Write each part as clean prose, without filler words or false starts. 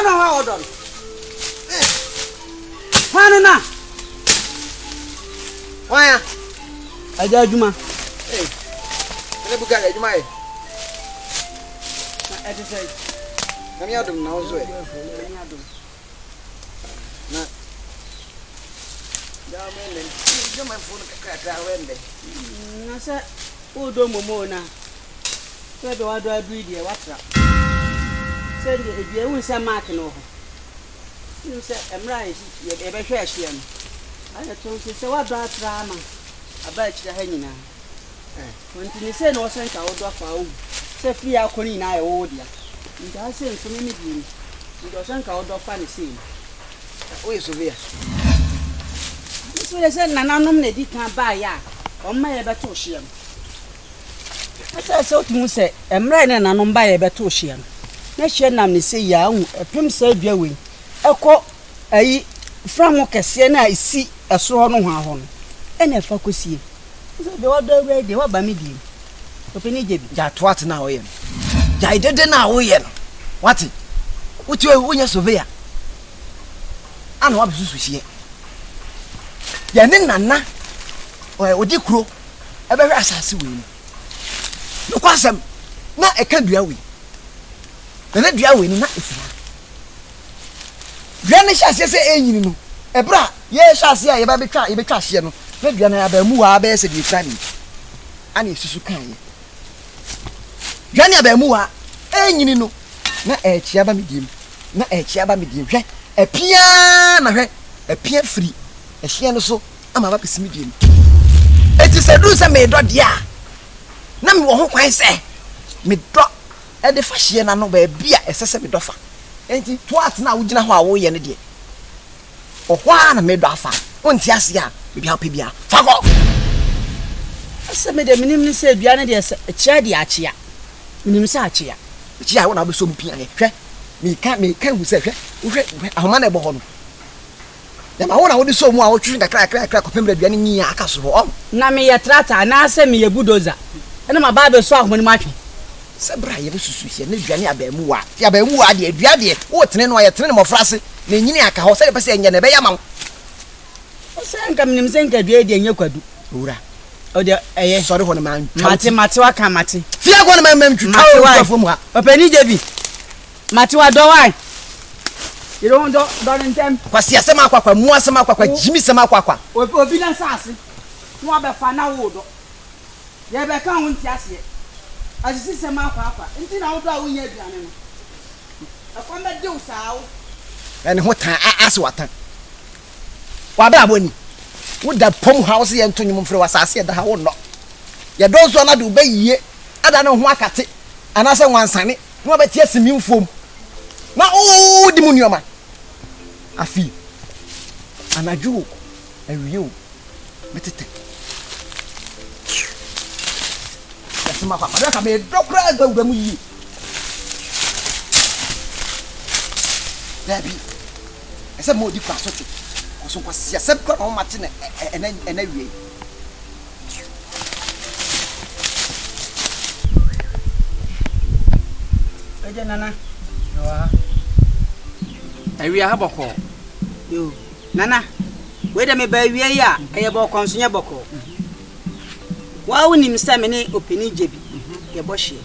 Wana hold on. Hanu na. Waya. Aja juma. Ele buga adwuma e. Na ete say. Kami adum na ozo e. Na. Ya men, juma phone ka wende. Na se odo momo na. Se do adu adu die watra. Se de ebie hu se mark no ho. You se emra ye be hwe ahia no. Aya ton se wa do atra ma. Aba kira ha nyina. Kontini se no se nka wodo afa wo. Se fi akoni na ye wo dia. Nda se nso me bi ni. Ndo se nka wodo fa ni se. O ye Sofia. So se nananom na di kan ba ya. O ma ye beto hia no. Asa se otumu se emra ne nanom ba ye beto hia no. Na hie nam ne se ya hu epem se adua we. Eko ayi franwo kese na isi esoro no ho aho no. Ene fa kosie. So be wodo we de wa ba me di. Openi jebi. Ja twat na wo ye. Ja idede na wo ye no. What? Wuti wo nya Sofia. Ana wa bisu hie. Ya ne nana. Odi kuro. Ebe hwe asase we ni. No kwasem na eka dua we. Na dua we ni na efira. Dua ne hyase se enyini no. Ebra ye hyase a ye ba betwa hye no. Na dua na ya ba mu wa ba ese di tani. Ani susu kan ye. Dua ne ya ba mu wa enyini no. Na echia ba medim. Na echia ba medim hwe. Epia na hwe. Epia free. Ehye no so ama ba pesi medim. Eti se du se me do dia. Na me wo ho kwan se me do e de fa hye na no ba bia esese me do fa. Enti twat na wo gina ho a wo ye ne de. Ohwa na me do afa. Wonti ase a me bia bia. Fa go. Asa me de minim ni se dua ne de chia de achia. Minim se achia. Chia wo na be so mpia ne. Hwe. Me kan hu se hwe. Hwe ahoma na ebo ho no. Ya ma wo na wo de so mu a wo twi kra kopem dua ne nyi aka so ho. Na me ye trata na ase me ye budoza. Ena ma ba be so ahoma ni matwe. Se bra ye be susu hie ne dua ne abamu wa. Ti abamu wa de dua de wo tene no ye tene ne mofrase na nyini aka ho se de pese enye ne be ya ma. Se nka minim se nka dua de enye kwadu. Owura. O de eye Sorry ho ne man. Mate wa kan mate. Fia go ne man twitwa fo mu ha. Openi jebi. Mate wa do wan. You don't ntem. Kwasi asema akwa mu asema akwa jimi sema akwa. Obi na sase. Mo abefa na wo do. Ye be kan won ti ase. Asisi sema akwa. Nti na wo do a wo nya aduane no. Akwa me de usawo. Ene ho tan ase watan. Wa ba aboni. Wo da pom house ye ntonyum mfre wasase ye da ha wo no. Ye don so na de ubayiye. Ada ne ho akate. Anase wansane. No be tie simimfom. Na o di munioma. Afi. Anaju. Ewiu. Metete. Yasema kwa ka me dokra gawura mu yi. Dabi. Ese mo di kwa sote. Koso kwa sia se kwa no mate ena wie. Eje nana. Awi ha boko. Yo. Nana. We de me ba wie ya, eye boko nso nya boko. Wa woni msa me ne openi jebi. Ye bo hye.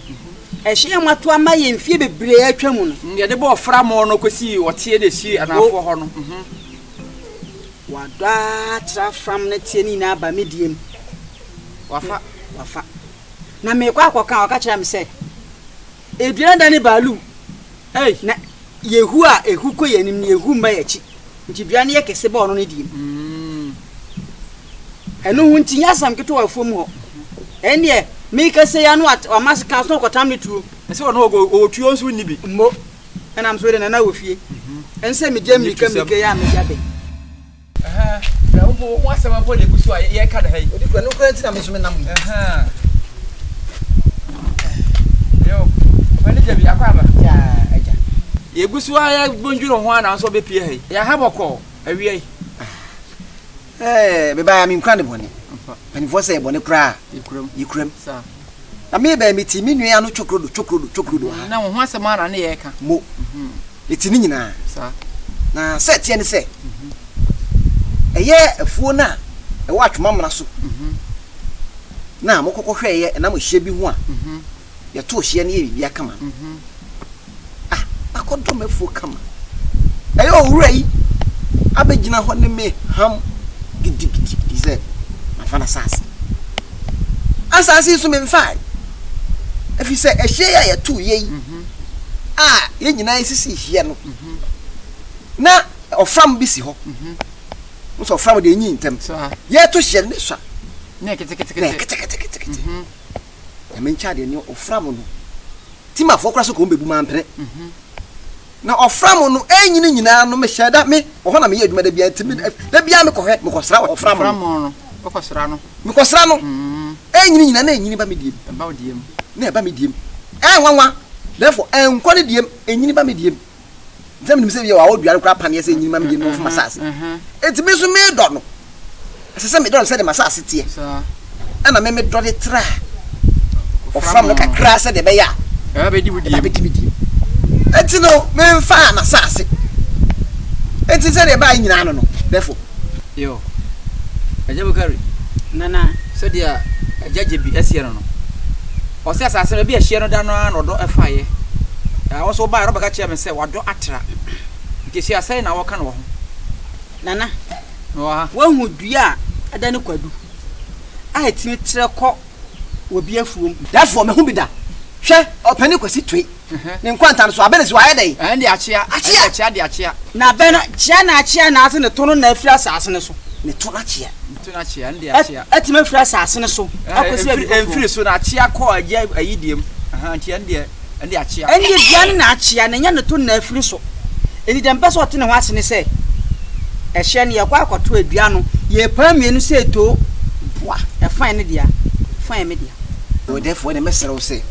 Ehye mato ama ye mfie bebre atwa mu no. Ye de bo fra mo no kosi wote de si anafo ho no. Wa da tra fram na tie ni na aba mediem. Wafa. Na me kwa akoka aka kira me se. Eduana dani balu. Hey, na yehu a ehu ko yanim ne ehu mba yachi. Nti duane ye kese ba ono ne diem. Eno hu nti nyasam keto wa fom ho. Ene me kese ya no at o mas kan so kotam ne tuo. Ese wono o tuo nso ni bi. Mo. Ena am so de na wo fie. Ense me dem mika ya me jabe. Na wo wasema po le gusu a ye ka da hai. Odi kwa no kwa nti na me so me nam. Yo, wani jebi akwaba. Ja, aja. Ye gusu a ya bonjuro ho ana so be pie hai. Ya ha boko awie. Me ba mi nkwa ne bone. Pani fo se bone kra. Yikrem. Sa. Na me ba mi ti mi nua no chokrodo. Na wo ho asema na ne ye ka. Mo. eti ni nyina sa na set ye ne se eye afuo na e wa atwoma mna so na mokokko hweye na mo hye bi ho a ye to hye ne ye bibia kama ah akodo mafuo kama eye owura yi abegina ho ne me ham gidigidi ze mafana sasa asase so me mfa efi se ehye ya ye to ye ah ye nyina sisi hye no na ofram bi si ho so ofram de nyi ntem ye to hye ne swa ne kete ya mencha de ni ofram no tima fo kra so ko bebu mampre na ofram no enyini nyina no me hyeda me ho na me ye adwuma da bia ntimi da bia me kohwe me kosra ofram no okosra no me kosra no enyini nyina na enyini ba me diem ba odiem na ba me diem nwanwa therefore enko ne diem enyini ba me diem ntam nim se bia wa oduare kra pane se enyini ma me diem no fo masase etimi so me do no asese me do se de masase tie sa ana me do de tra ofram no kakra se de be ya be di budiem eti no me mfa na sase eti se de ba nyina no therefore yo ajabu kari nana so dia ajaje bi asie no o se asase be ahie no da no na do efaye ya wo so ba ro baka chia me se wado atra nke si asai na wo ka no ho nana wa hu dua ada ne kwadu a etimi tre ko obi afuom therefore me hu bi da hwe opani kwasi twe ne nkwanta no so abene so ayedai ande achia de achia na bena chia na achia na ase ne tono na afira asase ne so ne to na chia ande achia etimi afira asase ne so akosi enfiri so na achia ko agia ayidiem anti ande achia ende bia na achia na nya ne to na afiri so eni dem pese ote ne ho ase ne se ehye ne yakwa akoto adua no ye pa mienu se to boa e fine ne dia fine me dia o therefore ne mesere wo se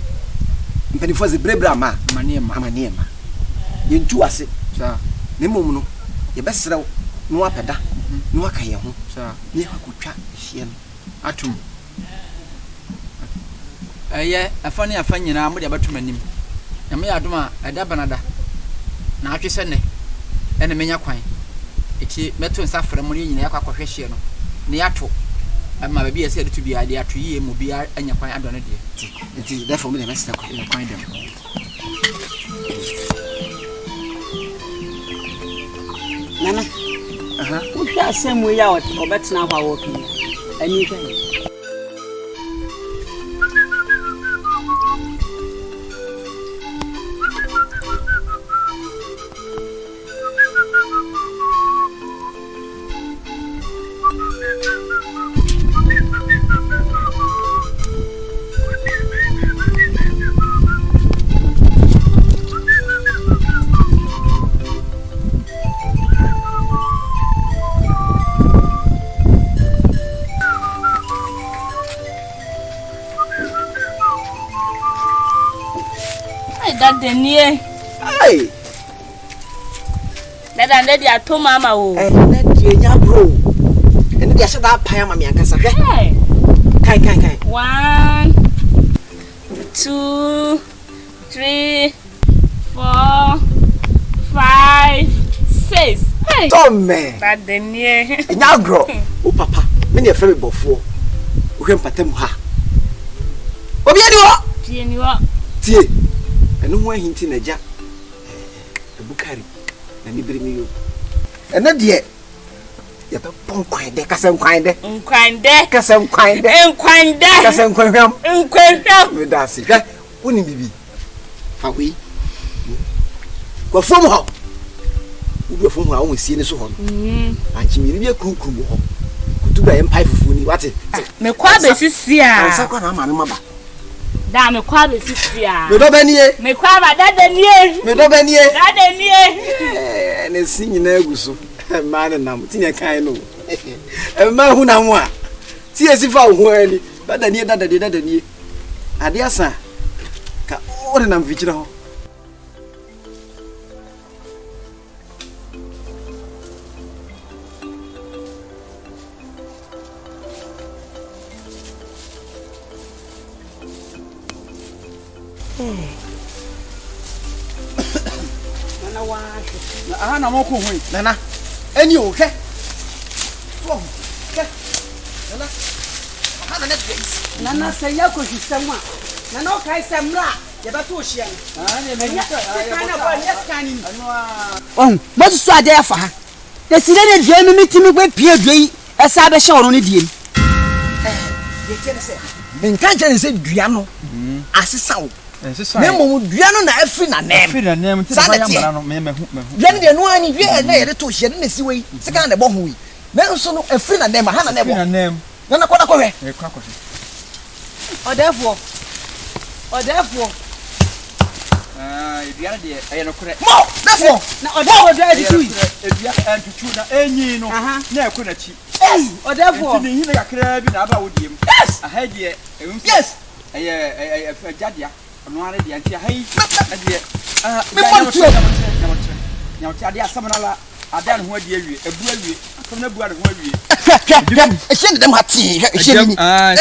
mpani fo ze brebra ma amaniema ye ntu ase sa ne mom no ye besere wo no apeda no aka ye ho sa ne hakotwa hie no atum eye afani afanyina mo de abatum anim ya me adoma eda banada na atwese ne ene menya kwan eti meto nsa frɛ mo nyina yakwa kwahwe hie no ne yato ama ba bia se de to bia de ato yie mo bia anya kwan adone de eti therefore me de mesere kwan dem nana wo asemu ya obetena hwa wo kan ani kan Denie. Hey. Dada dia to mama o. Na die nya bro. Ene dia se da pan ama me ankasa hwe. Kai. 1 2 3 4 5 6. Hey. Tome. Denie. Nya bro. O papa, me ne fe me bofo. O hwe mpatam ha. Obi adi wo. Tie ni wo. Tie. Eno ho ahinti na ja ebukari na ni bere mi yo ena de ya be ponkwan de kasem kwan de kasem kwan me da se hwa woni bibi fa wi kwa fom ho ubi fom ho a won sie ne so ho anchi mi bi akunkun ho kutuba em pai fufu ni wate me kwa be sisi a ansa kwa na ma ne maba da me kwa be sisi a me do banie me kwa ba dada nie ne sinyi na aguso ma ne nam tinya kan no ma hu na mo a ti esifa ho ani dada nie ade asa ka o de nam vichira ho na wa na aha na moko hu nana eni o hwe oh hwe nana aha na net nana say ya ko hisama nana o kai samra ya ba to hia ne me kana ba ne skani oh mo so ade afa ha de sire ne dua mi mitimi gbe pie dua esa be hye wono ne die ye kene se men kan kene se dua no asesa wo ne mo dua no na afi na nem ti na ya mara no me dua ne de no ani dua na ye de to hye ne si wei se kan de bo hu wi me nso no afi na nem ha na nebo na na koda ko hwe e kwa ko odefo edua de aye no kore mo defo na odefo dua di tu edua antutu na enyi no na ekọ na chi odefo ni hina kakra bi na aba wodiem aha de ewum yes aye ajadia ono are de anti aha yi de me pon tu nya oti ade asam na la ada no ho ade awie ebu awie asam na bu ade ho awie e hye dem hati hye ni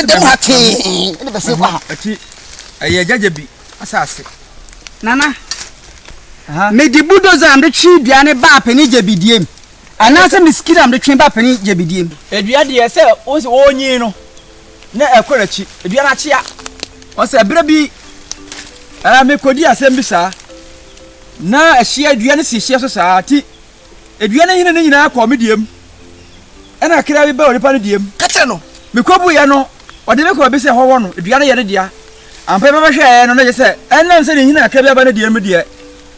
dem hati e be se kwa ati aye jaja bi asase nana me di bulldozer am de twi dua ne ba pani jebidiem anase miskira am de twi ba pani jebidiem edua de se o se onyi no na ekora chi edua na chia o se bere bi me kodi asem bi sa na ahia edua ne si hia so sa ti edua ne hina ne nyina akọ me diem ena kra bi ba onipa ne diem katre no me kobu ye no o de me ko bi se howo no edua ne ye ne dia ampa ba hwe no na je se enam se ne hina kra bi ba ne diem me dia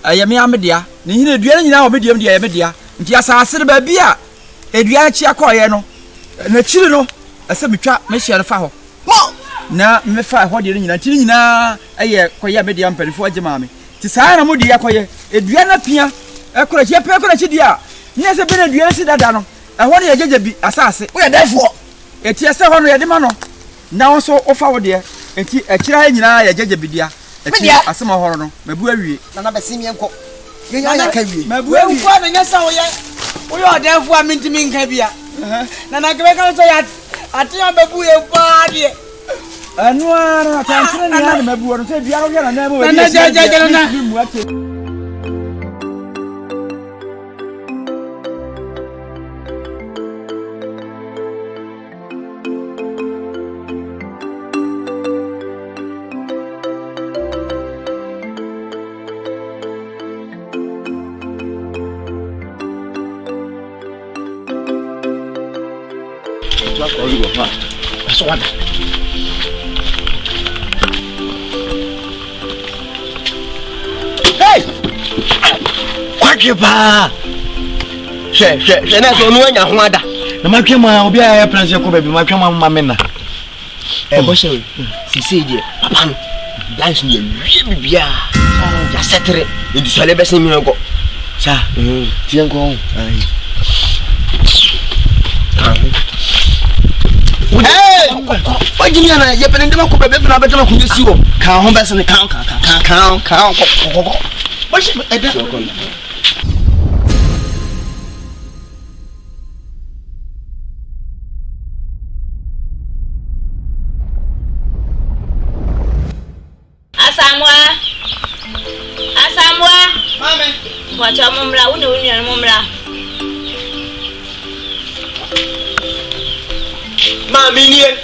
aye me am dia ne hina edua ne nyina o me diem dia ye me dia nti asase ba bia edua chi akoye no na chiri no ase metwa me hia ne fa ho na me fa ho de nyina nti nyina aye koye me dia mperifo agema me ti saa na mo di akoye edua na pia ekora chi pe ekora chi dia nya se be na edua si dada no ho ne yejeje bi asase wo ye defo eti ese ho no ye de ma no na won so ofa wo de enti ekira ha nyina yejeje bi dia eti asema ho no mabu awie nana be sim yenko ye ya ka wie mabu awie wo na nya sa wo ye odefo a mintimi nka bia nana kebe kan so ya ati ya bebu ye pa de anu ara tantre ni ya mabu no se bia ro ya na mo we nana jaja nana Hey! Kwaje ba. She na so no anya ho ada. Na matwe ma obi a ya plan se ko baby matwe ma mena. Bo she sisi die papa no. Life ni wie bibia. Ya setre. Ndi so le be se mi ngo. Sa. Tie ngo. Ai. Hey! Wajini ana ye pene ndema ko bebe na betema kunye siwo. Kan ho be se ne kan. Bo she eda. Asamwa mame wacha mumla une mumla Mami ni e.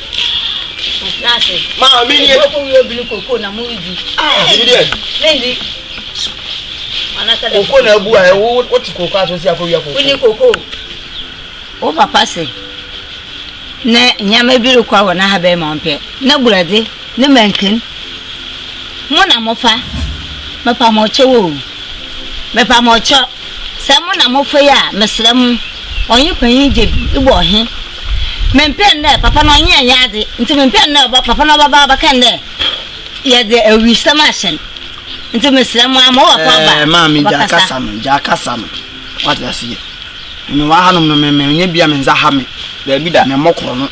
nase Mami ni e. ko yo bi koko na mu iji Ni de. nendi anaka de Koko na bu a wo ti koko aso si akọ wi akọ. uni koko o papa se ne nyame bi kwa wona ha be ma mpe na burade ne mankin mo na mofa mepa mo chewo mepa mo cho se mo na mofa ya mesrem onye panyin jebi igbo he mempe ne papa no onye anyade nti mempe ne papa no baba kan ne ye de awi samashen nti mesrem ama wa pa ba mami jaka sam what you see ni wa hanum no me nya bia me nza ha me Da bi da. me mokoro no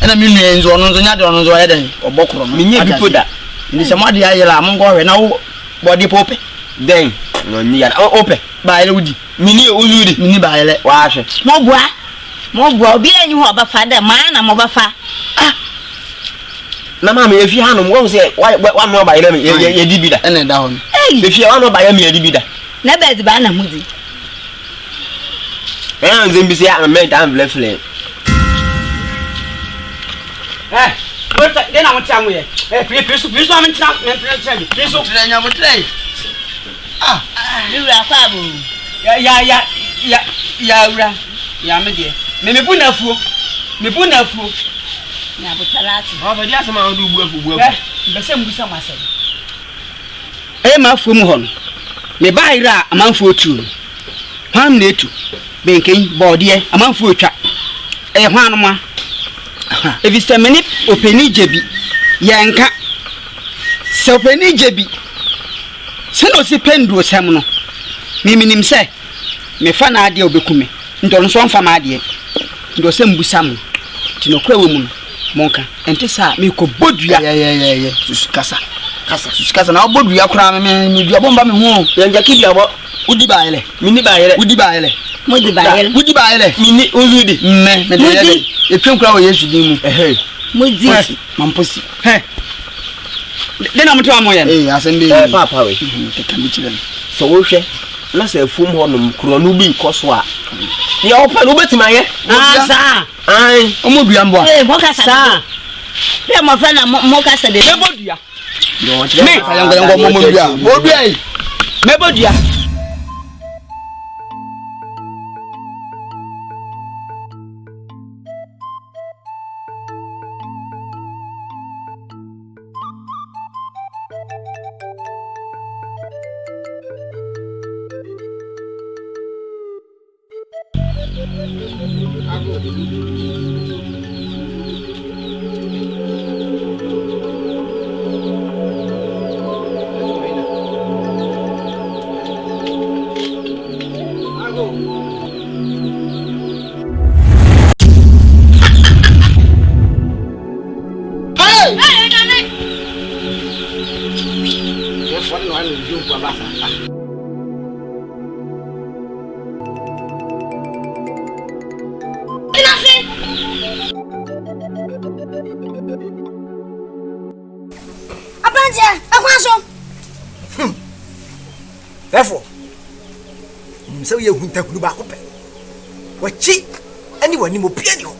ena me nua nzo no nzo nya de no nzo ye den obokoro no Me nya bi poda. ni se mo de ayela mo ngo hwe na wo body pope Den. No ni ya. Ope. ba ile wudi Mini uludi. mini ba ile Wa hwe. mo bua obi anyi ho ba fa da ma na mo ba fa Na mama ye fi hanum wo se wa no ba ile me ye di bi da. ene da ho Ye fi wa no ba ye me ye di bi da. Na bed ba na hudi. Zimbisi ya made am flame. What then I want to tell you? Please, I'm not please. Ah, you are fabu. Yeah, me dear. Me put na fu. Na butalati. Oh, but yes, man, do work. Be say mbusa masem. Ma fu mu hon. Me ba ira amanfo otu. Hwan na etu. Benken bode amanfo otwa. Hwan no ma. Evisa meni openi jebi. Yanka. Se openi jebi. Se no si pendu osem no. Miminim se me fa na ade obekume. Ndo no so mfa ma ade. Ndo se mbusa mu. Ti no kwa wemu no. Monka. Ente sa me ko bodua. Yeah. Suskasa na bodua kura me dua bomba me ho. Yanja kidiabo. Udi baile. Mini baile. Udi baile. Mudi baile. Mini uzudi. Me de. Etwen kura wo Yesu din mu. Mudi. Mamposi. Then I'm to amoya. Asante. Papa we. Keka mi chire. So wo hwe. Na se fum ho no kuro no bi koso a. Ye opa no betima ye. Sa. Ai, Omodua mbo. Moka sa. Pe mo friend na moka sa de. Mebodua. No, yango momodua. Modua yi. Mebodua. Therefore, so you won't take back up. What cheap anyone you piano.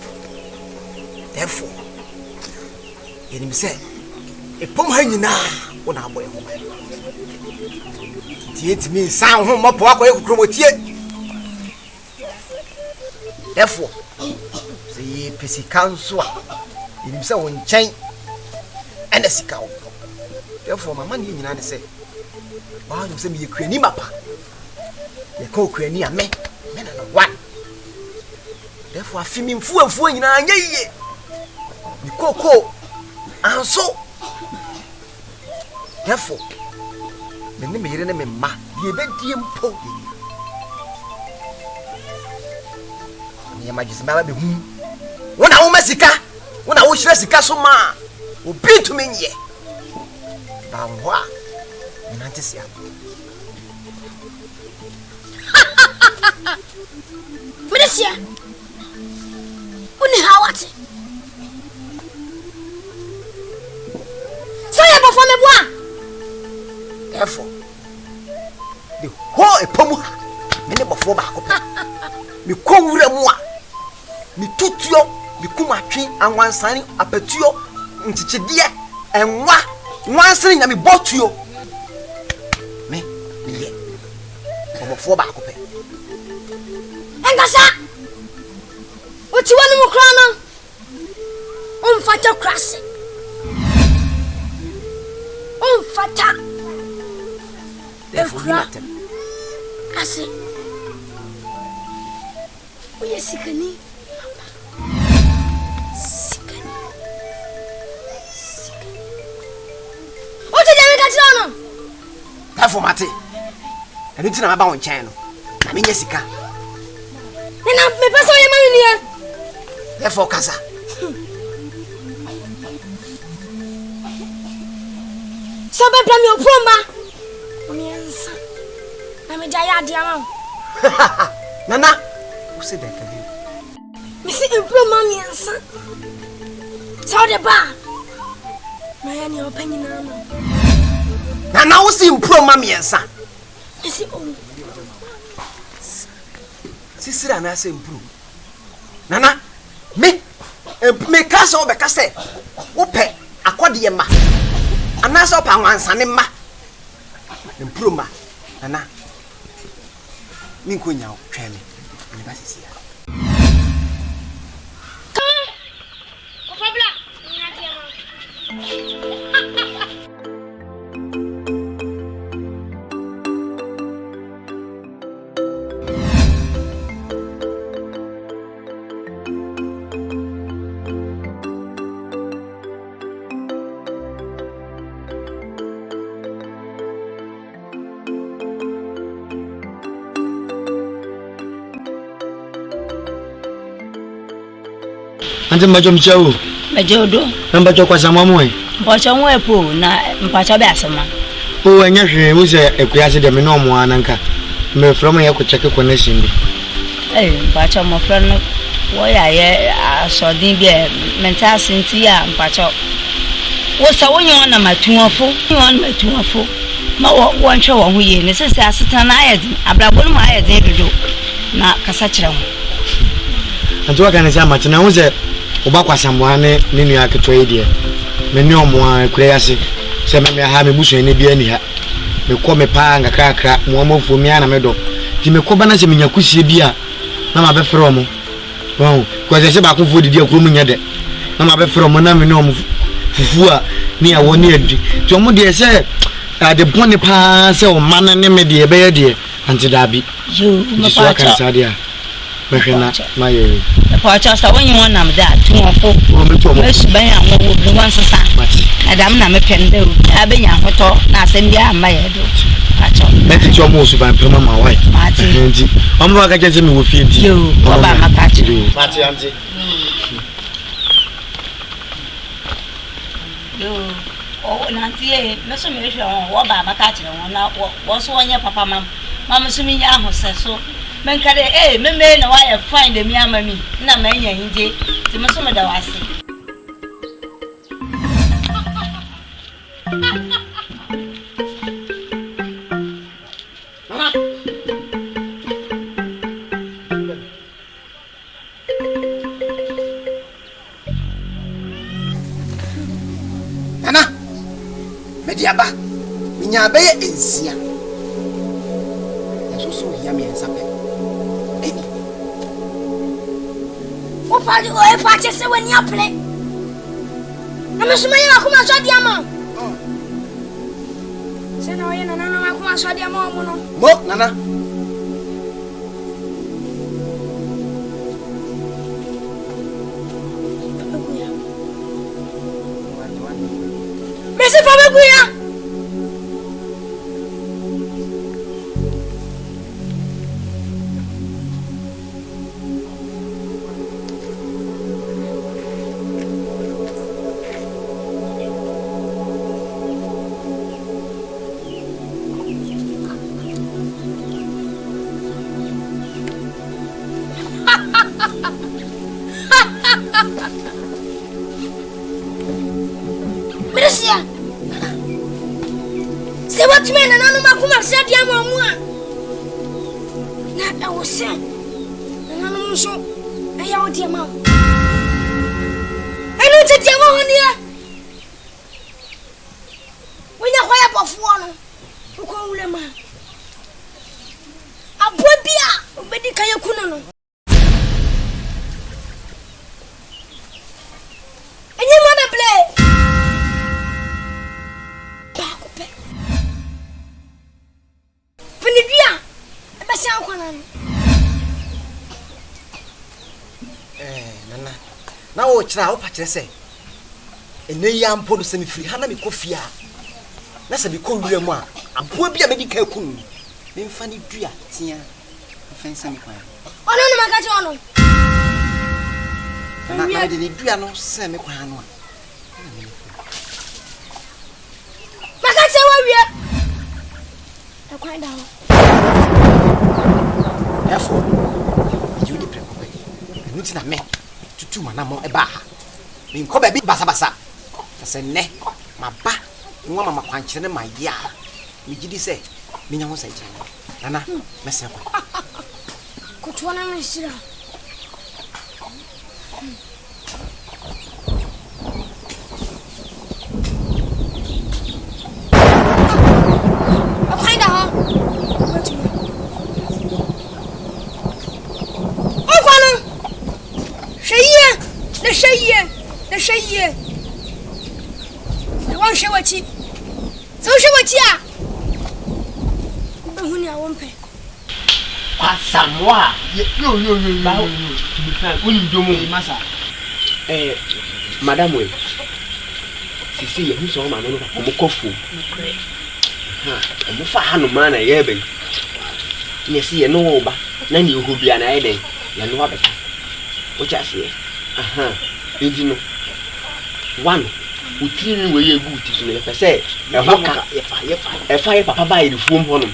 Therefore, you say, a pom hanging now on our way home. It means sound home up walk away from what yet. Therefore, the PC council in himself in chain and a sick out. Therefore, my money in the say. Wow, you say me a mapa. You call Crani and me, men and one. Therefore, I feel me full in a ye. You call and so. Therefore, the name of your name, ma, the event po. Your majesty, my baby, when I was Messica, when I was Jessica, so ma, will be to me ye. Bangwa. Nantesia. Medesia. Uni hawati. Saya before me boa. Therefore, the whole epomu me ne before ba ko. Me konwura mu a. Me tutuo, me kumatwe anwansane apetuo nchichidie enwa nwansane nya me botuo. For back up. And Gasa, what you want to fata crassy. Fata. Therefore, I say, we are sickly. What did I get on? Therefore, Mate. I need to know about channel. I mean, Jessica. Then I'm my person. Therefore, Casa. So, I plan your proma. Yes, I'm a giant diamond. Nana, who said that? Missy improve yes. So, the bar. My opinion. Nana, who see improve, yes. Esi o. Sisira na se improve. Nana, me kasa o be kase. Wo pe akode ma. Anasa o pa wansane ma. Improve ma. Nana. Min ko nya o tweme. Ni ba sisi ya. O fabla. Ante mbacho mchao. Majodo. Mbacho kwa samamwe. Mbacho mwepo na mpacho be asema. O anya hwe wo se ekuyase de me no mo ananka. Me from ya ko check connection bi. Mpacho mo friend wo ya ye asodin bi mental sinti ya mpacho. Wo sa wonyo na matuafo. Wonyo matuafo. Ma wo nhwe wo ho ye ne sese aseta na ayedin. Abrabo no ma ayedin dodo. Na kasa kire ho. Ante wa kan se amate na wo se oba kwasamwa ne ninu aketo idie me ne omo kureyase se me ha me busu ene bia ni ha me ko me pa ngakrakra mo amofo mi ana me do ti me ko bana se me nyakusie bia na ma be frɛ omo won ko se ba ko fo didi akuro mu nya de na ma be frɛ omo na me ne omo fufu a ni awo ni adi ti omo de se de bone pa se o man ne me de be ye de anti dabi yo me pa kan sa de a me hwena ma ye Pacha sa when you want am that tuofo mesu ban ya wo bi wan sesa adam na me pende o abenya hoto na asem bia ama ye do pacha leti ti omo osu ban prema ma wai nti omo wa ka je me wo fie nti yo oba makachi pati anti yo o nanti e mesu me hwe won oba makachi won na wo so onye papa mam su mi ya ho seso menkade meme na why find me amami na manya nje ti me so me da wase Nana, mediaba. Minya be ensia. So ya me ensape. O fali o e fa che se wani aple. Na me suma ya kuma so dia ma. Se na o ye na na kuma so dia ma mo no. Mo nana. Me se fa me kuya. Meresia. Se wat me na no makuma se dia mo mu a. Na e wo se. Na no so e ya wo dia ma. Enu te dia mo ho nia. Wonya hoya bofo no. Ko wule ma. Abo bia obedi kan yakunu no. Enye mo be play. Nana. Na wo kira wo pa kire se. Ene ya mpo no se me firi ha na me kofia. Na se me ko wure mu a, abo bia me di ka kunu. Me mfa ni dua tia. Mfa nsa me kwa. Ono no maka che ono. Na me de ni dua no se me kwa no a. Maka che wa wie. E kwa da ho. Therefore, you need to prepare. Nuti na me tutu manamo eba ha. Me nko ba bi basa basa. Se ne maba nwa mama kwankyere ne maya. Me gidi se Minya ho sai Nana, mesa kwa. Kutuona mshira. Akwenda ha. Afana. Sheye. Wan shewachi. So shewachi a. Behuni a wompe. Pasamwa. Yo. Uni ndomo masa. Madam we. Sisi ye huso ma no ko kofu. Omo fa hanu ma na ye be. Ni si ye no ba. Na ni ohu bia na ye den. Ya no abeka. O cha se. Enti no. One. Utiri we ye good ti so ne pese. E ho ka ye fa papa ba ye fuom ho no.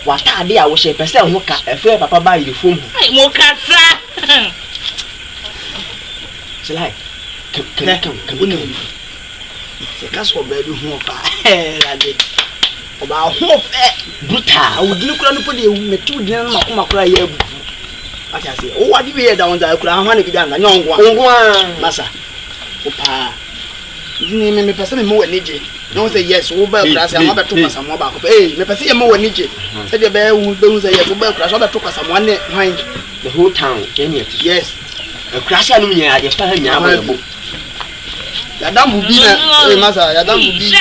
Wata ade a wo she pese ho ka e fa papa ba ye fuom ho. Mo kasa. Selai. Come. Se kaso ba bi ho pa. Ade. Oba ho Bruta, wo dinu kura no pode ewu metu dinu na makoma kura ye abu. Acha se o wadi be ye da wonza kura ho na bi da nga nyongo a. Masa. Opa. Ni me pese me mo wanije. No say yes, wo ba kura se am ba to kwasa mo ba ko. Me pese ye mo wanije. Se de be wu say yes, wo ba kura so ba to kwasa mo ne hwan. The whole town, Yes. Kura se anu nya ye fa ha nya ba bo. Ya dambu bi na masa, ya dambu bi.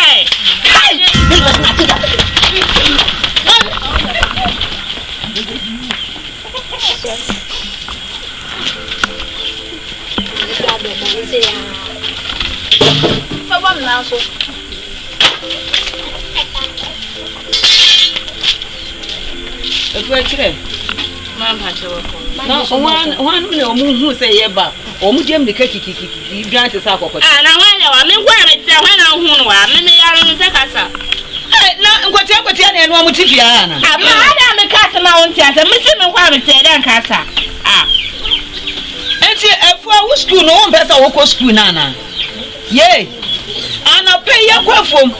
Papa mnaso. Efu akire. Mama chewo. Na one ne omu hu say ye ba. Omu dem de kiki dwan te sa akokọ. Na wan wa me ngwa me te hwan na hu no wa me yaro no te kasa. Na nkwati na enu amu tifia na. Ama ada me kasa ma won ti asa me si me kwa me te dan kasa. Enti efu a wo school no won pesa wo ko school na. Ye. Ana pe ye kwafom.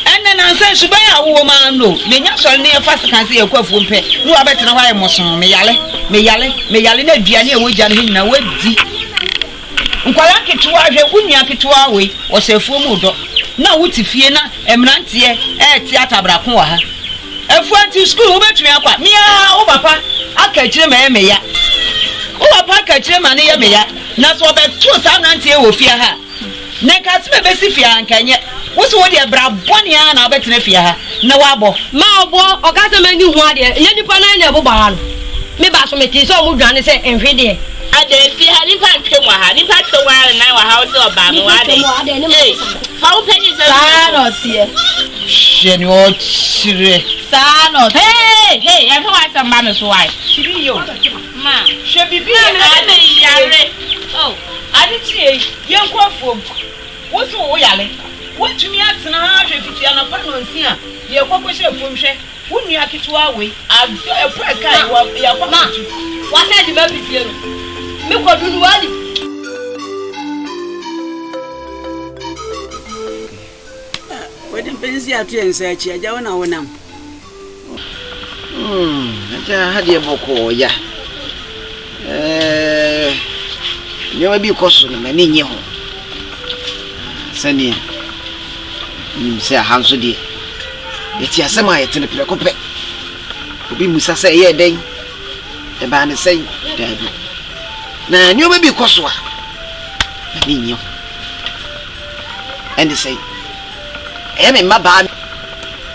Enne na nsan suban a wo ma no. Me nya sori ne fa sekan se ye kwafom pe. No wa betena hwa ye moson me yale na aduane e wo gya no na wadi. Nkwala ketewa hwe unia ketewa we wo sefuo mu do. Na wuti fie na emrantie theater brako wa ha. Efu anti school wo betumi akwa. Mia wo papa aka kire me ya. Wo papa aka kire ma ne ye me ya. Na so betu sa nantie wo fie ha. Na ka se be si fie ankanye. Wo so wo de bra boni a na obetena fie ha. Na wabo. Ma obo oga se mani hu ade. Ye nipa na na ebo ba ha no. Me ba so me ti so mu dwane se enhwe de. Ade fi ha ni pa twwa ha ni pa twwa na wa ha so ba mo ade. Fa wo penny so. Sa tie. Sheni o chire. Sa no. Hey, ya fa wa samba me so wai. Chiri yo. Ma, She bibi na me yare. Oh, ade tie ye nkwafom. Wo so wo yale. Wo tumi atena ha hwe fitia na pa no nsia. Ye kwakwo hwe fom hwe. Wo nua ketewa we. Ado efu eka ya kwa Ma, wa se di ba bitie no. Me ko dunu wadi. Wedding pensi atu ensa chi aja wona wonam. Aja hadi boko ya. Nyewa bi koso na mani nye ho. Sani. Se hanso di. Eti asema yete ne preko pe. Obi musa se ye den. E ba ne sei dabi. Na nyewa bi koso a. Mani nye ho. Ende sei. Me maba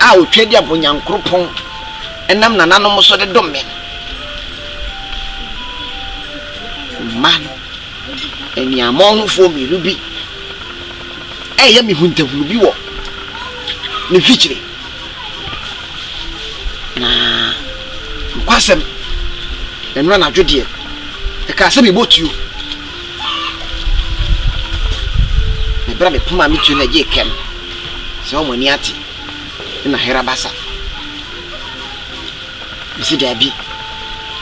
a o twedi abonyankropon enam nananom so de domme man eni amon fo mi rubi ya mi huntahuru bi wo ne fichire na kwasem enura na dwode e ka se me botuo me bra me puma mi tu na je kem so mo ni ati na hera basa bisi dabi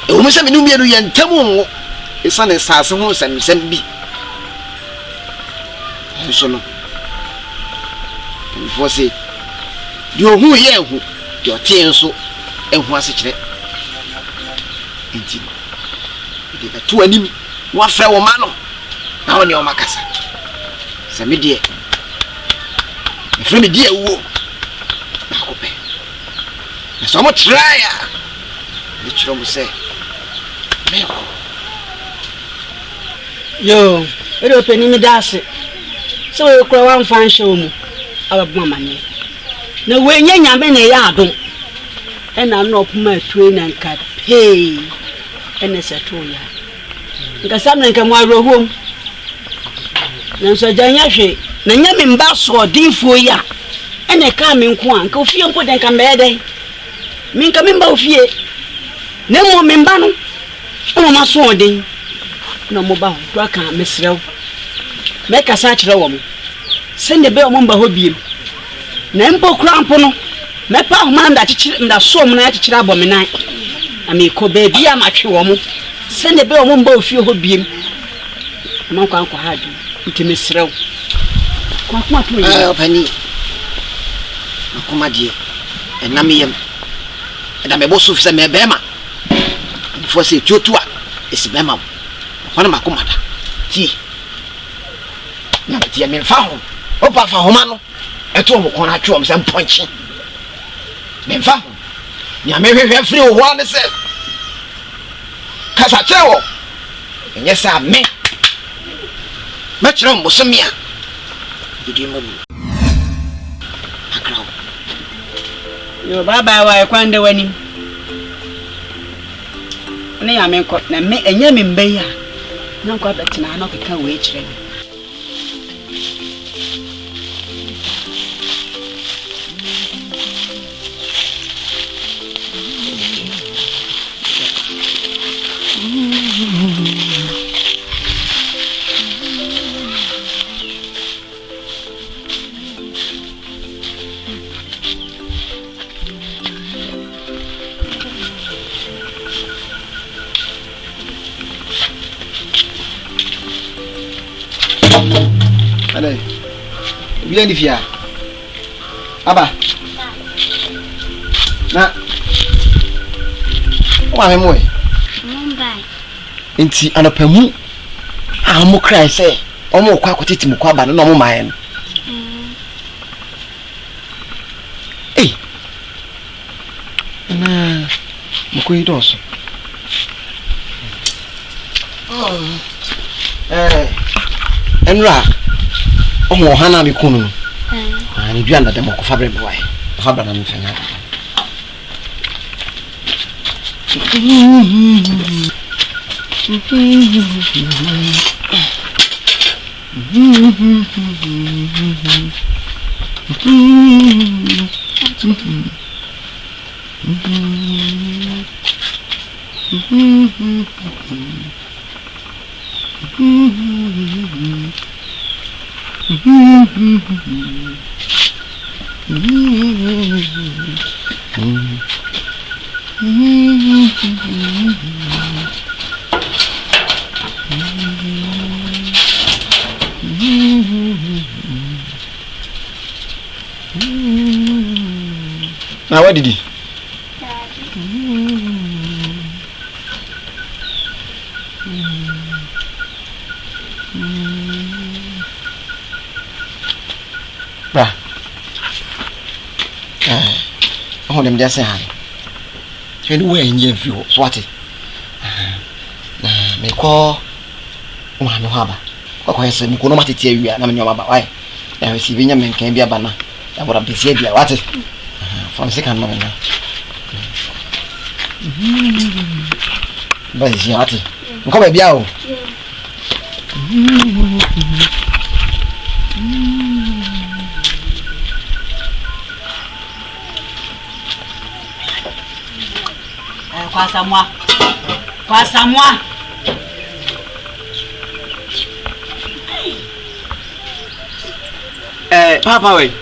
e wo mese me no mienu ye ntamu wo esa ne sase ho sam bi so no before say di ohun ye hu Your tears so and was it. Indeed, the two enemy, one fellow man. Now on your Macassa. Semi dear. A friend, dear, woo. So much try. The children say, Yo, it open me das it. So you cry one fine show me. Our woman. No way, young men, a yard. And I'm not my train and cat pay. And it's a toya. Because something can wire home. No, so Janyashi, the Yamin Bass or deep for ya. And a coming quan, go feel put and come bed. Mean coming both ye. No more membano. Oh, my sword. No more bound. I can't miss you. Make a such a woman. Send the bell number who be. Nempo crampono. Me pa man that so many trouble me night. I may call baby a match woman. Send the bell number of you who be. No can't hide you. It may throw. What will you penny? Come, dear, and Namiam. And I'm a boss of some Bema. For say, Jotua is Bema. One of my commander. Tea. Now, dear, me found. Opa for Homano. A two of one or some punching. Me found. You may have free one, I said. Casachero. And yes, I may. Much wrong was some mere. Did you move? A crowd. Your baba, I can't do any. I mean, got a yamin bayer. No, got that I not become wage. Bien di fia. Aba. Na. Wa me moy. Mumbai. Enti anapamu. A mo cry say, omo kwa kwotiti mo kwa ba no mo man. Eh. Na. Mo ko idoso. Enra. Omo hana bi kunu. Ani bi anda dem ko fabre boy. Fabra na mfanya. Now what did he? Bra. Oh, them just say hi. Anyway, in your view, what it? Me call Mano Haba. What I said, Mukono Mati, and I'm your baba. Why? I see Benjamin can be a banner. I would have been said, what it? From second moment. But it's your come a biao. Passe-moi. Papa, wait.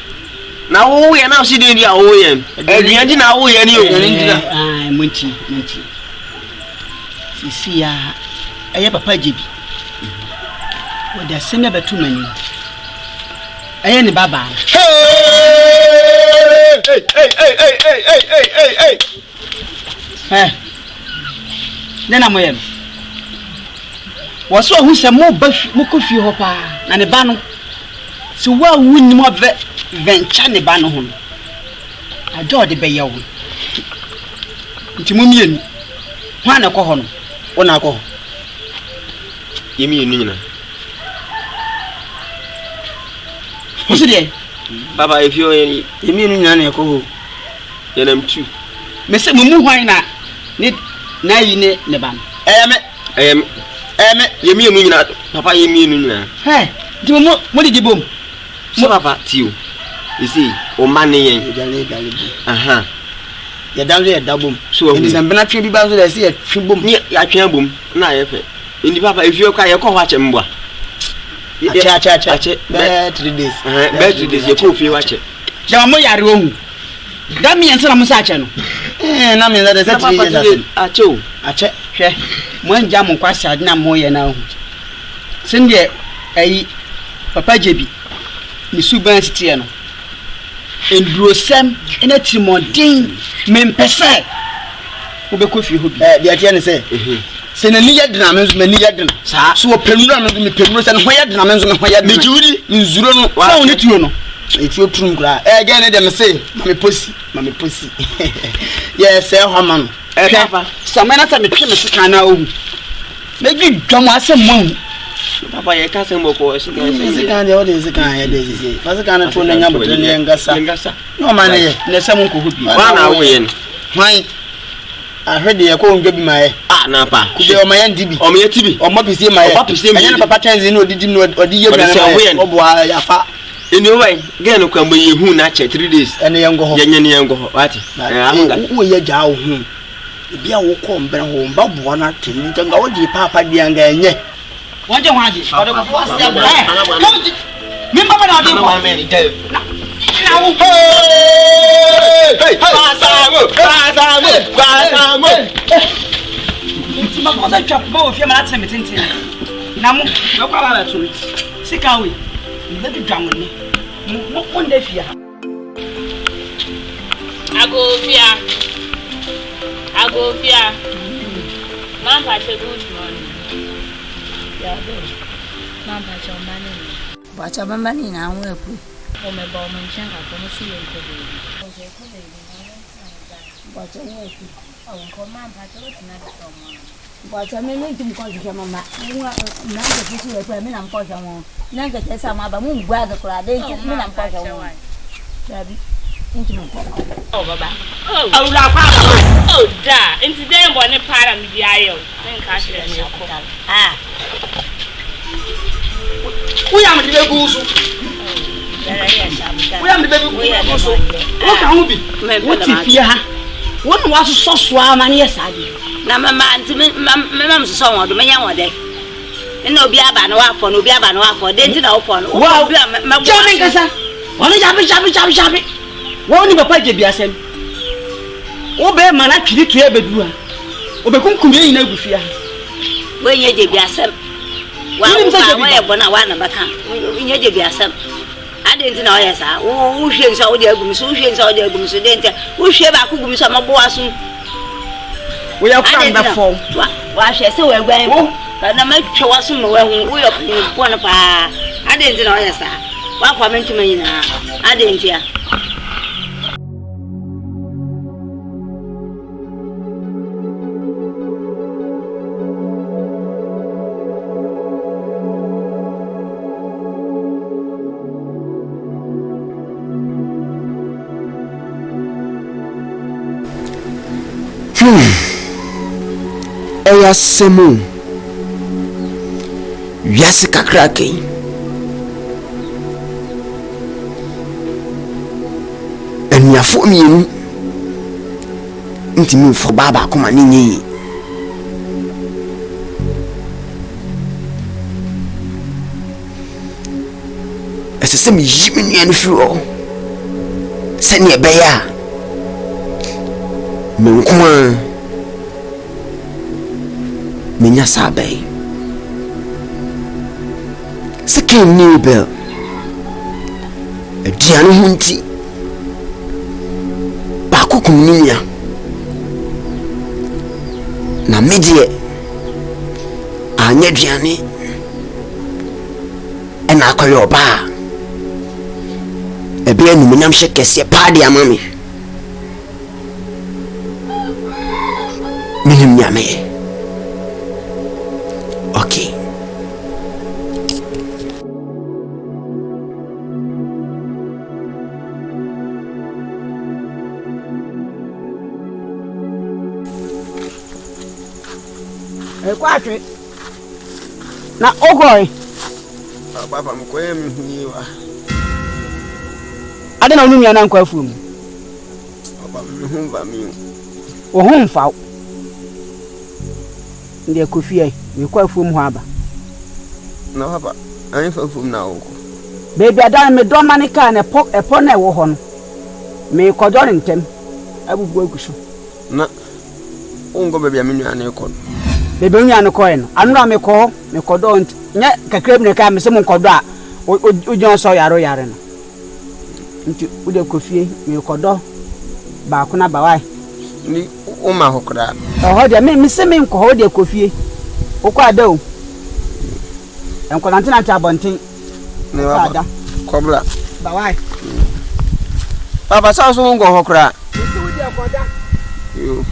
Now we are now sitting here. Oh, yeah. And now we are new. Ah, Munchi. See, I have a pajib. What there's send about too many. I ain't Baba. Hey. Then I'm with him. Was so who said more bush, Mukufi Hopa, and a bano. So well, we more venture the bano. I do the bay. Timumian. One a cohon. One alcohol. You mean What's it? Papa, if you're any, you mean none alcohol. Then I'm true. Mr. Mumu, why not? Need Naine Neban. You mean not, Papa, you mean not. Hey, do you know what did you boom? So, Papa, you see, or money, aha. You're down there, double. So, it is a banana bound to see a boom near your boom. Now, in the Papa, if you're quite a co watch and what? Bad 3 days. Bad 3 days, your coffee watch it. Jamoya room. That means I'm such an. And I mean that is a two. I check. One jam on Quassa, no more now. Send ye a Papa Jebby, Miss Subanstiano. And drew Sam in a Timon men per se. Who be coffee who be the Atiana say. Send a near dramas, many yadden. So a penram in the penrose and where dramas and where me Judy in Zurono. Why only you know? It's your true cry. Again, I didn't say, Mammy Pussy. Yes, sir, Haman. Papa, some men at me can now. Maybe John was some moon. Papa, I can't say more course. Is it kind of is a kind of disease? Was a kind of trolling number to Gassa? No money, there's someone who be 1 hour in. Why? I heard the account give me my napa. Could be on my NDB or my TV or Moppy see my Papa turns in or didn't know what the year or anyway, again, come with you who natch 3 days and a young go what? Who are Jow whom? Be a walk home, but home, Bob 1 or 2, and go to Papa the young guy. What do you want? Remember not in 1 minute. My father chopped both your matter. Now, no power to it. Sick away. Let it drown me. One day, fear. I go fear. Mamma, good morning. Mamma, your money. But your money now will put. Oh, my bomb and shank, I can see you. But your work. Oh, come on, but it's not someone. But I mean, to call you, Mamma. Now that you see a women and call someone. Now that some other moon, brother, crowd, they just mean I'm call someone. Oh, Baba. Oh, da. Into them, one part of the aisle. Then catch it. Ah. We are the baby. We are the baby. What can we be? What if you have? What was so swam and yes, I did. Now, Mamma's song, the man one day. And no Biaba no for no Biaba no for, they didn't know for. Well, my Jamaica, only Shabby. Wọ́n bàbá jẹ̀bi asẹ́m. Wọ́n bẹ́ẹ̀ ma náà twiri tuya bẹ̀ dùn a. Ọbẹ̀kún kùn yẹn nyina gùfìá. Wọ́n yẹ jẹ̀bi asẹ́m. Wọ́n bá wọ́n yẹ bọ̀ náà wọ́n ànàbà kan. Wọ́n yẹ jẹ̀bi asẹ́m. Adé ntí na ọ̀yẹ̀ sá. Wọ́n hwẹ́ nsọ́ ọ̀dẹ̀ egumusu. Wọ́n hwẹ́ nsọ́ ọ̀dẹ̀ egumusu. Dé ntẹ́ wọ́n hwẹ́ baako gumusu ọmọ bọ́ wa sùn. Wọ́n yẹ kúrò àgbà fọ́. Wọ́n ahyẹ sẹ́ wọ́n ẹgbẹ́ yẹn. Kàdé ma twẹ́ wa sùn mọ̀ wọ́n hu. Wọ́n yẹ pọ̀ ní paa. Adé ntí na ọ̀yẹ̀ sá. Wọ́n afọ mi ntoma nyinaa. Adé ntí a. Eya semu wiase kakrake eniafo mienu ntimi fo baba akoma ninyi esese mi yimi nuanu firo se ne ebeya menkuma menya sabe second new bell aduane hunti wakum ni nua na medie anya duane ena akoye oba ebe anu munyam hye kese pa de amame minim nyame okay kwatwe na ogoi papa mkoye mhiwa ade na onumia na nkwa afum papa mhumba mi o humfa ndi akofie mi kwa afum ho aba na papa ani fa afum na woko baby adan me do mane ka na epo na ewo ho no me kodo ntem abubu aguso na ungo baby aminu ane ko bebe nya no koe no anura me kodo nt nya kakrem ne ka me se mo kodo a ojon so yare no nti ude kofie me kodo ba ko na ba wai ni o ma hokra ho de me se me nko ho de kofie o kwa da o enko nantina ta bonten ne wa kobla ba wai papa sa so ngo hokra se ude koda yo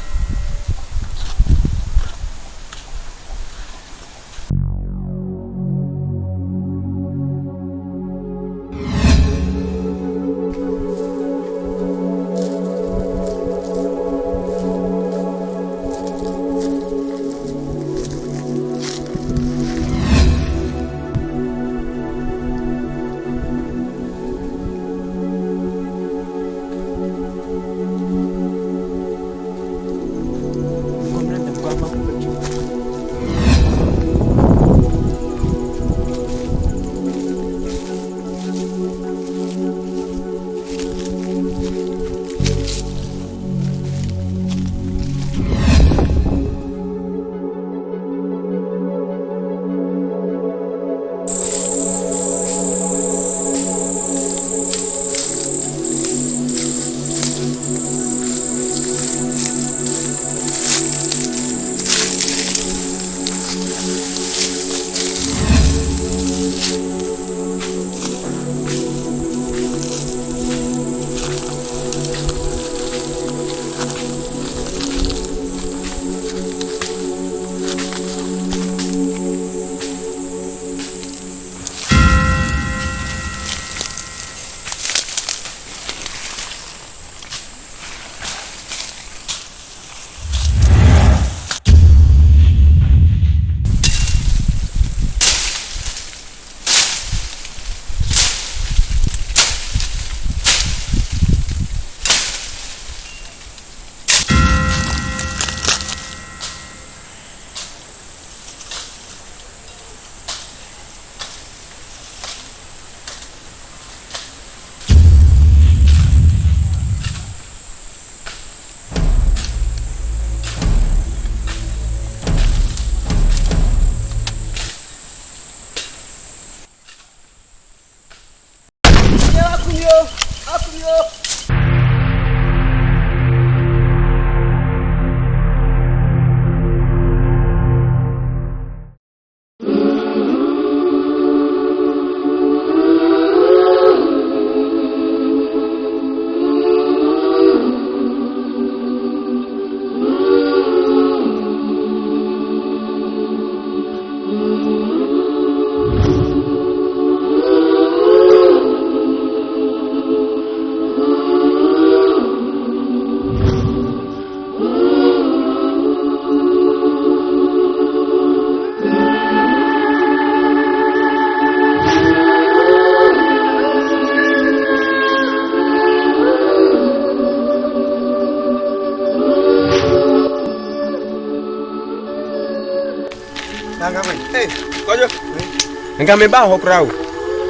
Nga me ba hokra o.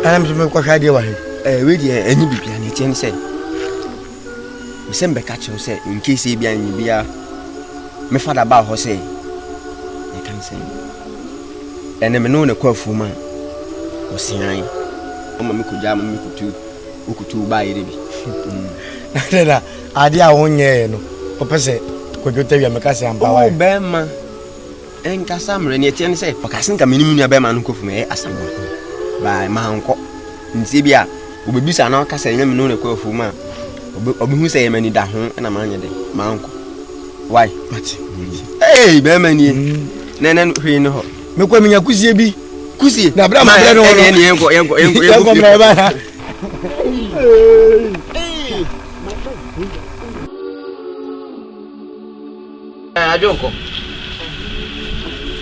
Ana me ko hwa de wa he. We de ani bibia ne chen se. Me se mbe ka che se in case bia nyi bia me fada ba ho se. E kan se. Ene me no ne kwa fu ma. O sian. O ma me ko ja ma me kutu. O kutu ba ire bi. na ade a wonye no popese kodwota wi ameka se ampa wa be ma enkasa mre ne etie ne se pakase nka menim nua be ma no kofu me asamba ba ma hanko nti bia obebisa na kasa nyame no ne kofu ma obihu se yemani da ho na ma anye de ma hanko why mati be ma ni nene hwe no ho me kwa menya kusie bi kusie na bra ma bra no yenko mra ba ajonko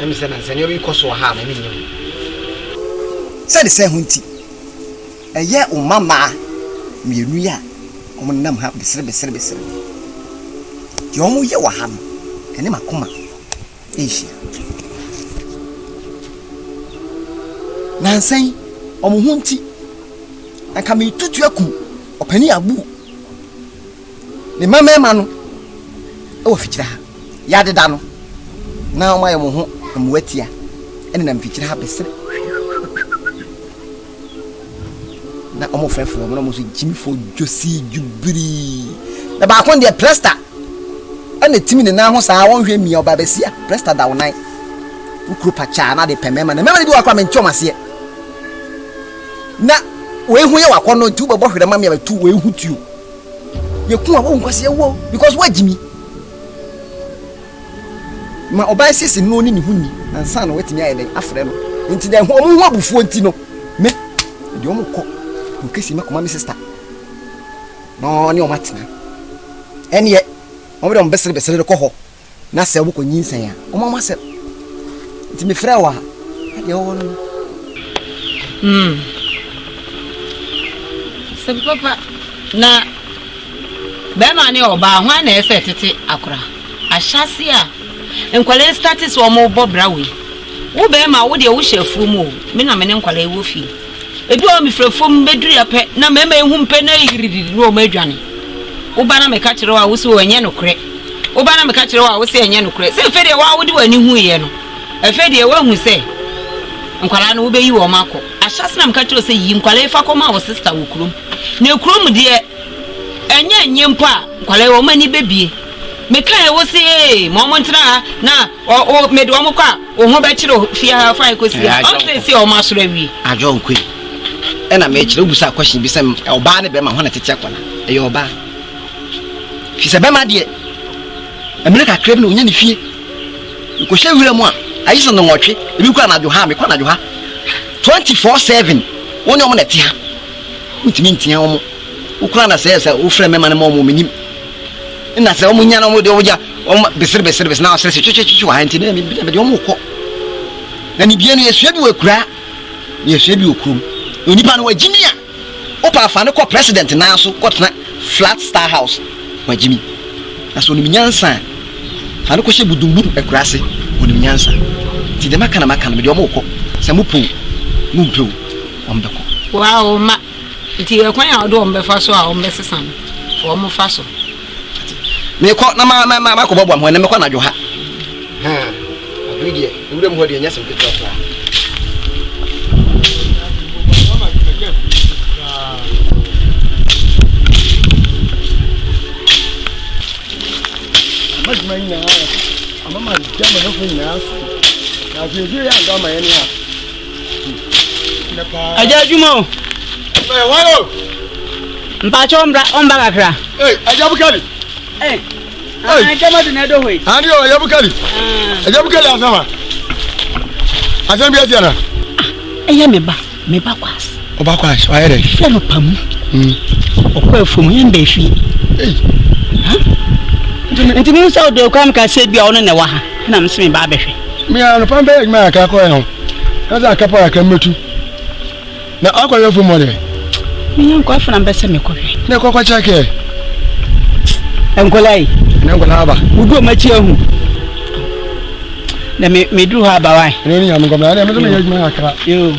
emse na senyo bi koso ha na menyo se hunti eye o mama mienu ya o nam ha besere ti o mu ye wa ha no ene makoma ehia nansen o mu hunti aka mi tutu aku opani abu ne mama no e wo fikira ha ya deda no na o maye mo ho amuatia ene na mfikira ha besere na o mo frefo mo no so jimi fo josi jubiri na ba kon de presta ene timi ne na ho saa won hwe mi oba besia presta da wonai ukru pacha na de pemema na mema de bi wakwa me nchomase na we hu ye wakọ no tu bebo hwere ma me tu we hu tu ye ku abo nkwase wo because wa jimi ma oba sisi no ni hu ni ansa na wetimi ayede afre no nti de ho mu hu abufuo nti no me de omo kọ nkesi me koma me sister no ni o matina eniye o me de besere kọ ho na se wo ko nyinsan ya o ma se nti me frɛ wa de wo no Sabi papa na be ma ni oba ho na ese tete akora ahyase a enkwale status wo mo bobra we wo be ma wo de wo hyefu mu me na me ne nkwale wo fi ebi o mi frefom beduri apɛ na me ma ehu mpɛ na yiriri no ma adwane wo ba na me ka kire wa wo se wo enye no kure wo ba na me ka kire wa wo se enye no kure se fe de wa wo de wani hu ye no efe de wa hu se nkwala no wo be yi wo makọ ahyase na me ka kire se yi nkwale fa koma wo sister wo kurom na kurom de enye mpa nkwale wo mani bebie me kan wo se mo ntra na o me do mo kwa o ho be kire fia fa ko sia o se si o ma soro wi ajo nkwe ena me kire obusa question bi sem oba ne be ma ho na tete akwana e oba fi se be ma de emre ka krem no nya ne fie ko hwe wura mu a ayiso no nwotwe ebi kwa na jo ha me kwa na jo ha 24/7 woni o mo na ti ha ntimi ntia wo mo ukura na se wo frɛ me ma ne mo menim ina se wo nya na wo de wo ja besere na asere chichi wa hanti na me de wo mo kɔ na ni bie no yesua bi wakura yesua bi okurum onipa no wagimi a opa afa ne kɔ president na so kɔtena flat star house wagimi na so ni nyansa fa ne kɔ hye budumbu akurase oni nyansa ti de maka na me de wo mo kɔ se mo pu mo mpew wo mbekɔ wow ma nti ekwan ya odo ombefa so a ombesesa no fo mo fa so me ko na ma ko bobo am ho na me ko na dwo ha abidi e wure mo ho de nya sem keto so majmanya amama jama no fun ya na jeje ya ndo ma yeni ha ajajumo walo mpacho omba kakra ajabukali jama de na do hoyi ani o ajabukali asama asam bi asiana eya me ba kwas oba kwas wa yere se no pamu okwa efumu yembe fi nti mi so do kwam ka se bia ono ne wa ha na mse me ba behwe mi ano pambe ma ka ko no kaza akapa aka metu na akwa yo fumo le mi yan ko afra mbese me kohwe ne ko chake enkolai ne ngola aba ugo machi ahu na me dru ha ba wai ne ni am ngomla ne me do me yajuma aka yo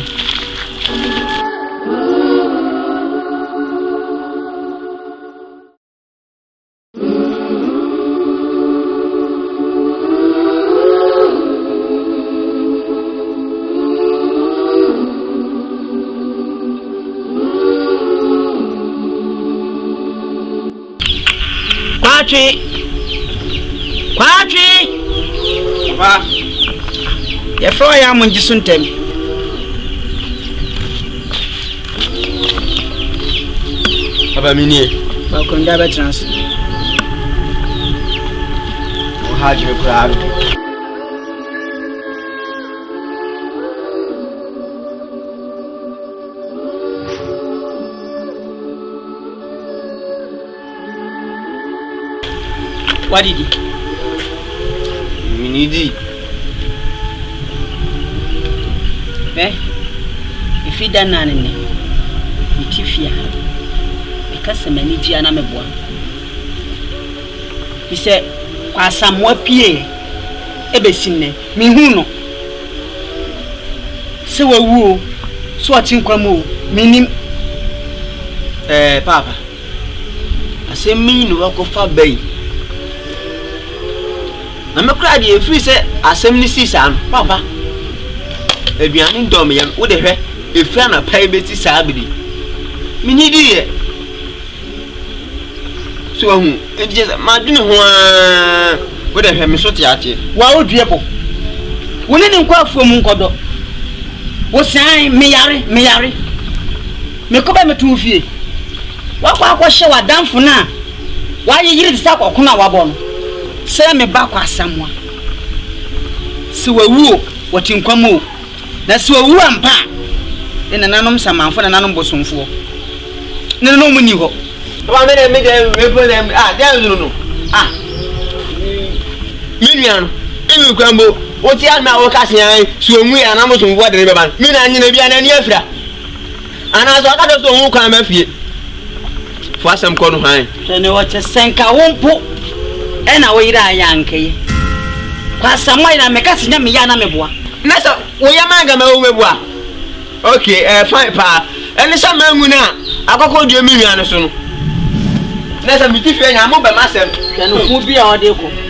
Quatri. Papa. Ya fro ya mo ngi suntem. Papa mini. Ba ko nda ba trans. O haji me kura. What did you? Minidi. If you done none in it, if you because the many Gianna Meboa. He said, "Was some more pie, Ebesine, me who no. So a woo, so I think meaning, Papa. I say mean walk of far bay. I'm a crowd if we say assembly season, Papa. If you are in Domian, would a hair if you are a pay betty sabby. Minidi. So, it is my dinner would have had me so tiati. Wow, Diabo. We didn't call for Munkodo. Was saying, me yari. Me cover me 2 feet. What was show a damn for now? Why you did stop or Kuna Wabon? Say me back was someone. So a woo, what in Kumawood. That's what we am pa. In an anum some man for an animal bosom for. No, when you go. One minute, make them, no. Million, you grumble. What's the other occasion? So we are almost on what river. Mina, you know, be an Efra. And as I got who come up here for some corner high. Then you watch a senka won't put. And away that Yankee. Pass some way and make us in Yana Meboa. Nasa, we are manga mewwa. Okay, fine pa. And some man wuna. I go call you million soon. Nasa mi ti fe nya mo be masem. Can who be our deco?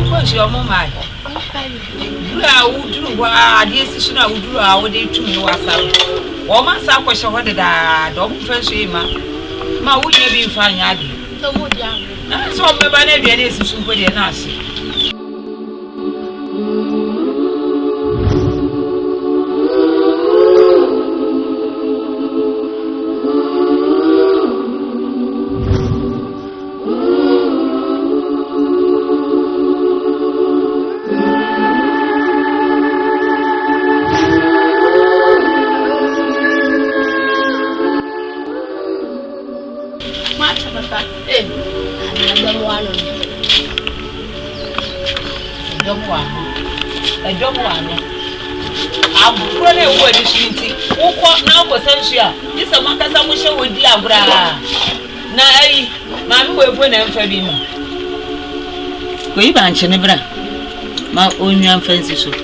Because your mama. Would do what decision I would do our day to me was out. Woman, I was sure that don't first ma would you be fine? So, my banana is super nasty. I'm running away this evening. Who caught now for Sensia? This is a Macassa Musha with Diabra. Nay, Mamma will win and Fabima. Go back, Chenebra. My own young fancy soup.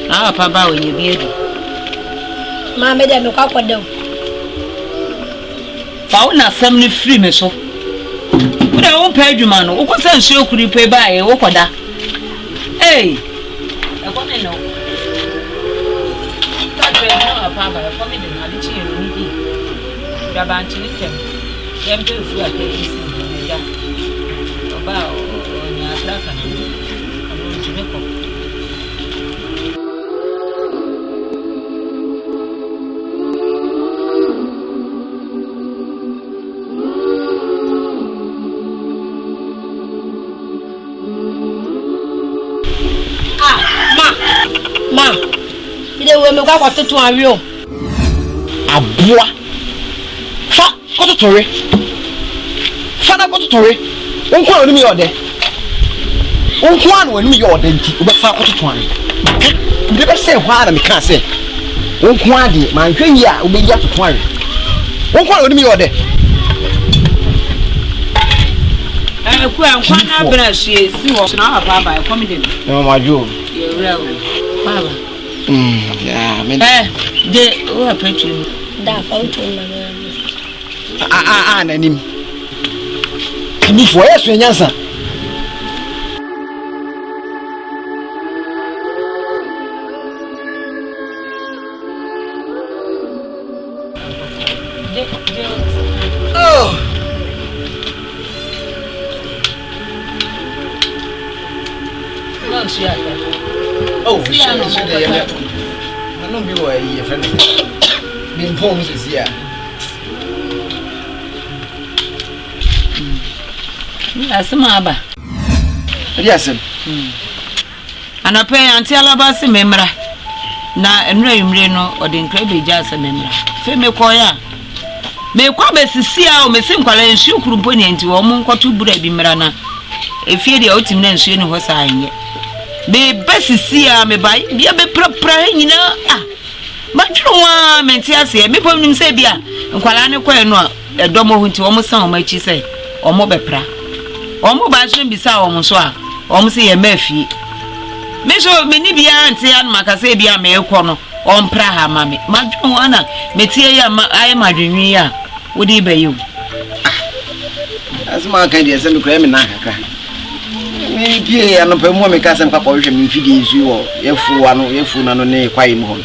Ah, Papa, when you beard. Mamma, they look up with them. Found a family free, me so. But I won't pay you, man. What sense you could pay by a Wokoda? Hey, I want to know. Papa, for me, the Nalichi and me. Rabanchinitem. Them two flew at the east in the about on your black and Jamaica. Ma, they will look up to a real. A boy. Fa, go to Tory. Father, go to Tory. Won't call me or there. Won't one when me or then, but far to twine. You never say why I can't say. Won't one, my finger will be yet to twine. Won't call me or there. I'm going to see what's now about by comedy. No, my Joe. You're real. Yeah, I mean, they were preaching That fountain. And him. Before yes, when answer. Oh. No, she had Oh, I don't be why your friend being poems is here. Yes, Maba. Yes, and I pay until about the member. Now, and Raymreno or the incredible jazz a member. Femme Koya. May Quabes see how Miss Simquala and Shu Kumpuni into a monk or two bread in Marana. If you're the ultimate shooting was I yet. Be best see me by be a bit proper, you know. Ah, but you want to say, me put him say, Bia, and Qualana Queno, a domo into almost some my she say, or Mobepra. Or Mobile be sour, Monsieur, almost say a Murphy. Measure many be auntie and Macasabia may corner on Praha, mammy. Madonna, Metia, I am a junior. Would he be you? As my idea, send to Cremina. Me and no more because I'm couple of feeds you or if one or if one on a quiet home.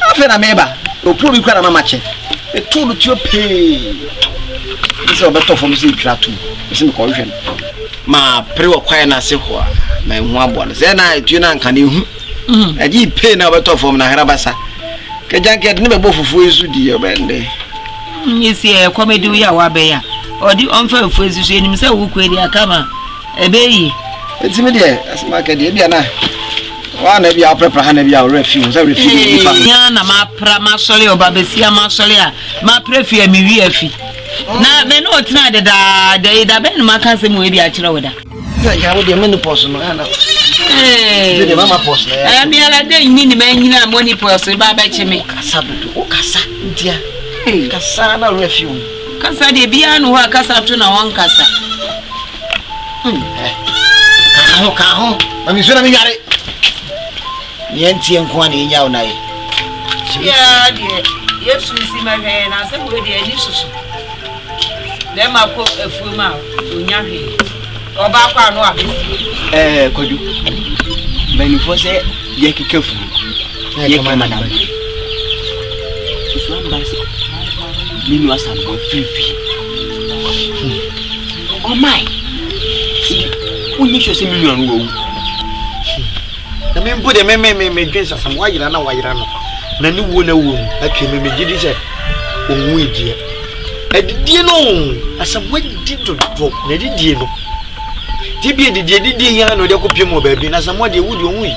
After a member, you'll probably quite a match. A tool to your pay. It's a better from the tratu. It's in correction. Ma pre or quiet as if my one one. Then I do not can you. I did pay now better from Naharabasa. Can you get never both of ways with your band? You see a comedy wabaya or the unfair physician himself who quit the Akama. Ebey, it's immediate as market. Diana. One of your prepper Hanabia refuse. I refuse. Yana, my pramasoli or Babesia Masolia, my prefer me VFI. Now, they know it's not that they have been my cousin will be at Chilawada. I would be a menopause. Hey, the mamma post. I am here a day, meaning man, money person, Babachi me. Casabu, Casa, dear. Hey, Cassana refuse. Casa de Bian who are Casatuna one Casa. Cajon, I'm going to get it. Yanti and Quani in your night. Yeah, dear. Yes, we see my hand. I said, we're the initial. Then I put a full mouth to Yahi. Oba kwa no abi. Kodu. Bani fo se ye kikefu. Ye kama na. Isu amba se. Ninu asambo fifi. Oh my. Uni sho se minu anu wo. Na me mpo de me dwensa sam wayira na na ni wo na wo atwe me gidi se onwu edie edidie no asam wadi do na edidie no tibi edidie ya no de kopiem o baabi na sam wadi wudi onwu yi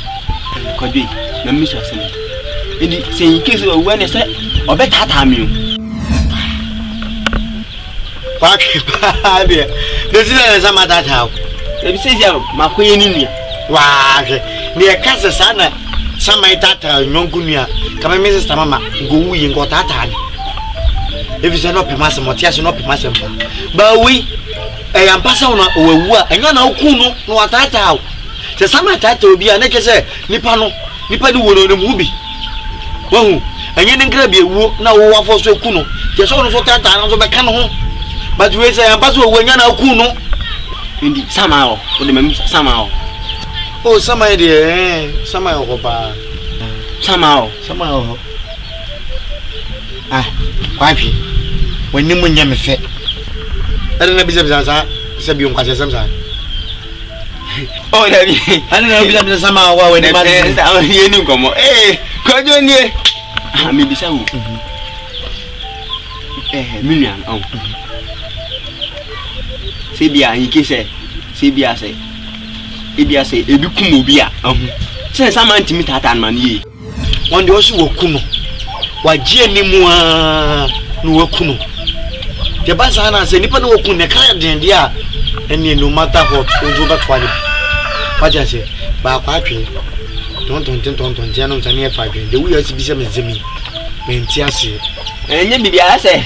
Kodwe na me so asem edi se in case o wa ne se obetata mi o Pake pa de na sam atata o ebi se ya makoye ni nua wa ke ne kase sana sama itata nyonku nua kama me sister mama go wuyi ngo tata ni if you no pema se motia se no pema se mpa ba wi e ya mpasa una owawu a enya na oku no no watata o se sama tata obi a na kese nipa ni wono ne mu bi wahu enye ne nkra bi ewu na wo wafo so eku no je so no so tata na so be ka no ho but we say ya mpasa owu enya na oku no ndi sama o de mem sama o oh sama de sama o ba sama o kwapi wani mun nya mefe ana na bisa sa sabi on kwase samsa oh da bi ana na bisa sama wa wani ma sa ye ni komo kojo ni me bisa wo million sebia yike sebia se ebia se ebi kum obi a se sama ntimi tata man yi wonde osu woku no wagie ni mu a no woku no de basa na se nipa no woku ne kra den dia eni no matter what ojo ba kwani waja se ba kwa atwe tonton jano tani e fa den de wi asi bi se mezemi menti ase enye bibia se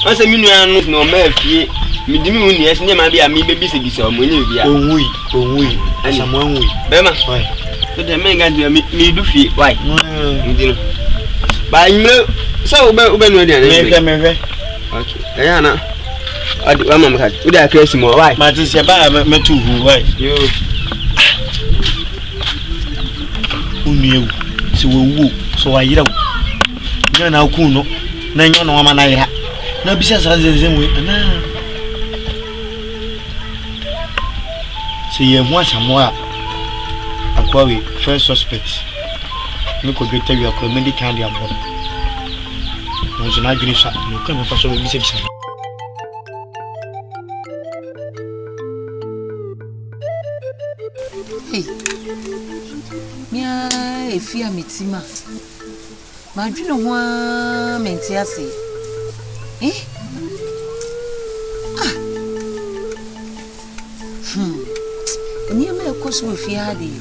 o se minu anu no ma fie mi dimi uni ese ne ma bia mi bebi se bi se o mo nye bibia onwi asamu onwi bema oi so de me ga mi du fie why ndino ba nyime so ube no dia me okay ya na adi wa mama ka udi akresi mo why ma ti se ba metu hu why yo unu ewu se wo so wa yira nya na ku no na nyo no mama na yira na bisa sa zenzem we na se ye ho asamoa akwawe first suspect me ko geta wi akwa medical dia bo no so na gini sa no ka me fa so bi se bisa mia efia mitima ma dwene ho a menti ase ni me ko so fia de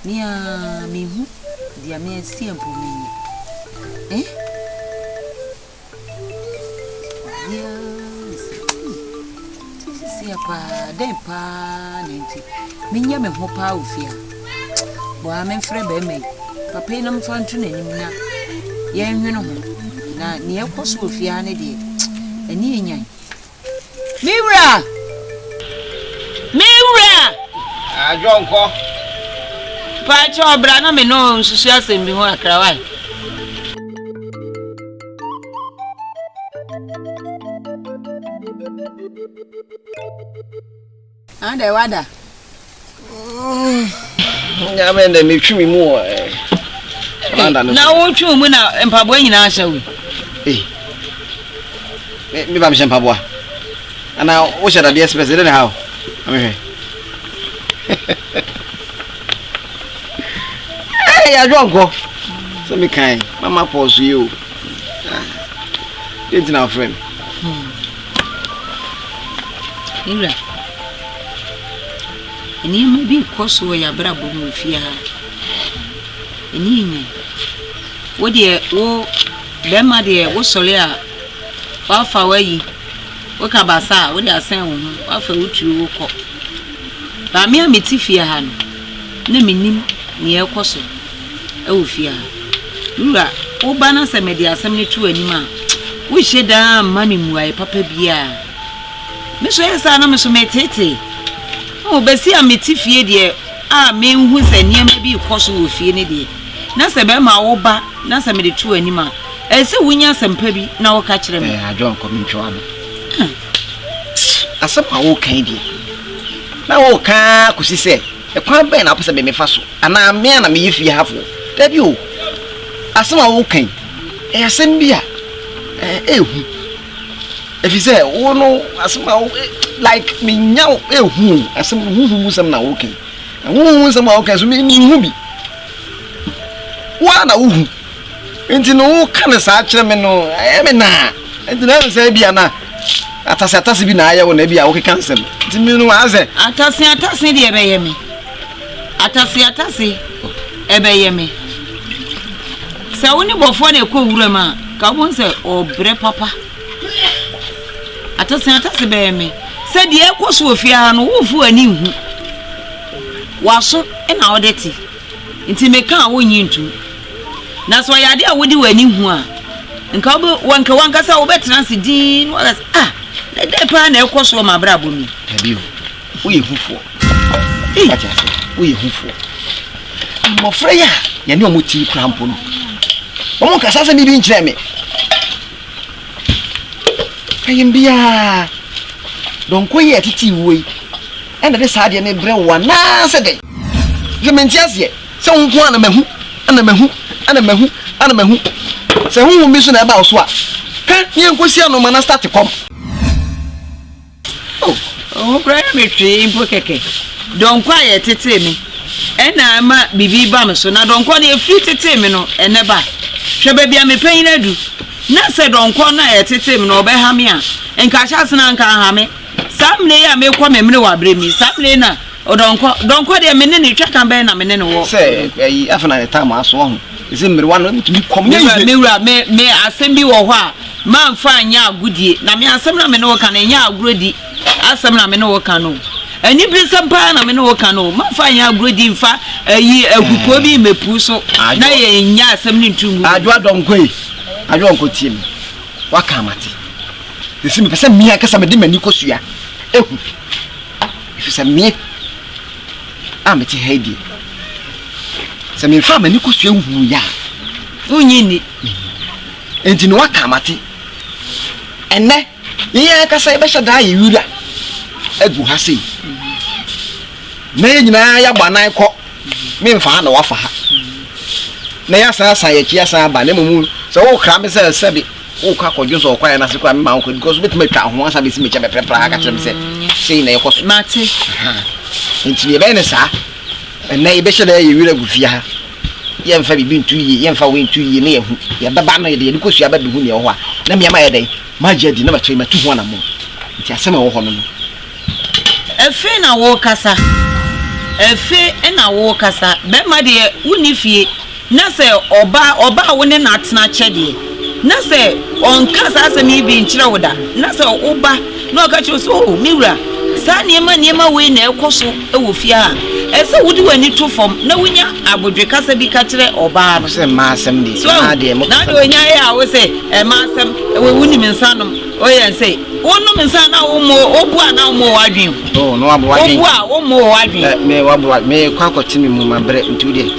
mia mi hu dia me si ampo mi ya si apa den pa nenti minya me ho pa ofia bo a me frɛ be me papa ina mfa ntu nanim na ye nhwene ho na ne ekoso ofia ne de ani enyan miwra ajonko pa cho obra na me no nsusu asem bi ho akrawai ande wada nyamende me twimi mu na wo twu mu na empabo nyina ahya wi me ba me mpaboa ana wo shada de express de ha amehwe ya jonko so me kan mama pause you didn't our friend ira eni ma bi koso ya brabo mu fia eni nyi wo de wo bema de wo sole a wa fa wayi wo ka basa wo de asan wo wa fa wutu wo ko ba me ameti fia ha no na menim ne ekoso e wo fia ura wo bana se me de asam ne tu anim a wo hyeda ma me muai papa bia me so yesa na me so metete o besi ameti fie de a me hu se niam bi koso wo fie ne de na se be ma wo ba na se me de tu anima ese wunya sempa bi na wo ka kire me adwo ko mentwa no asem a wo kan di na wo ka kusi se e kwan ben na pese me fa so ana me na me yefie hafo da bi o asem a wo kan e asem bi a ehu efise wo no asem a wo like me nyaw ehu asem hu sem na wo kan hu sem a wo kan so me hu bi wa na wo hu enti no kan sa kire me no me na enti na se bi ana atase bi na aya wo na bi a wo cancel enti me no aze atase de ebe ye me atase ebe ye me se woni bofo na ekọ wura ma ka won se obre papa atase be ye me se de ekọ so ofia no wo fu ani hu waso na odeti enti me kan wo nyintu na so ya de a wodi wani hu a nka wo wanka sa wo betena se din wo na de pa na ekọ so ma bra bomi tabi wo ye hufo ati ase wo ye hufo mo freya ya ni o moti krampo no o mo kasa se mi bi nkyere me ayim bia don ko ye titi woi enda de saade ne bre wo na se de je mentiasie se wo nko ana mahu se hu mi so na ba so a ka ye nkosi anoma na start kom oh bra me twi impo keke don kwa ye tete mi ena ama bibi ba me so na don kwa de free tete mi no ene ba hwe ba bia me pan na du na se don kwa na ye tete mi no be ha me a enka sha sena nka ha me samle ya me kwa me mre wa bre mi samle na don kwa de me ne twa kan be na me ne wo se ayi afana ne time aso ho isi mre wa no mi kom me asem bi wo ho a man fa anya agudie na me asem na me ne wo kan anya agurodi asem na me ne wo kan no ani bi sampa na me ne wo kan no man fa anya agurodi mfa ayi agupo bi mepu so na ye nya asem ni ntungu adwa donko tie mi waka amate isi me pese mi akasa me de mani kosua ehu ifisa mi amete heidi se me fa mani kosua hu ya unyini enti no waka amate enne ye akasa e be hada ye wura egu ha sei na ye nyina ya gbanan kọ me mfa na wafa ha na ya sa ye kia sa ba na memu so wo kra me se sebi wo ka kodwo so kwa na se kwa me ma ko because bit me twa ho asa be si me che be prepare aka kire me se sei na ye koso mate enti ye be ne sa na ye be hada ye wura gu fia ha ye mfa bi ntu yi ye mfa we ntu yi na ye hu ye baba no ye de kosua ba bi hu ne ho a na me ma ye de magedi na ma che ma tu ho na mo nti asema wo ho no efe na wo kasa be ma de unifie na se oba wo ne na tena chede na se on kasa asemi bi nkyere woda na se oba na oka che so miwura sa niema we na ekoso e wo fie a ese wudi wani to fom na wunya abodwe kasa bi ka kire oba no se ma asem di na de mo na de onya ya wo se ma asem we wuni mensanom oyen se wonu mensa na wo mo obu ana wo wadwen oh no abo wadwen obu a wo mo wadwen me wabo me kwa kwatimi mu mabre ntudi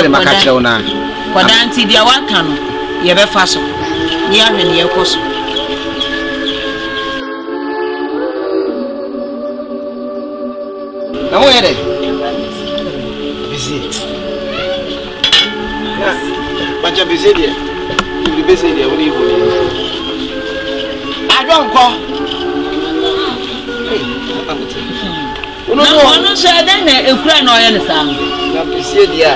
de maka kire ona kwada nti dia waka no ye be fa so ni ahwe ni ekoso na wo yede busy na bacha busy dia ni busy dia woni ho adonko no so den na ekura na oye ne sa na busy dia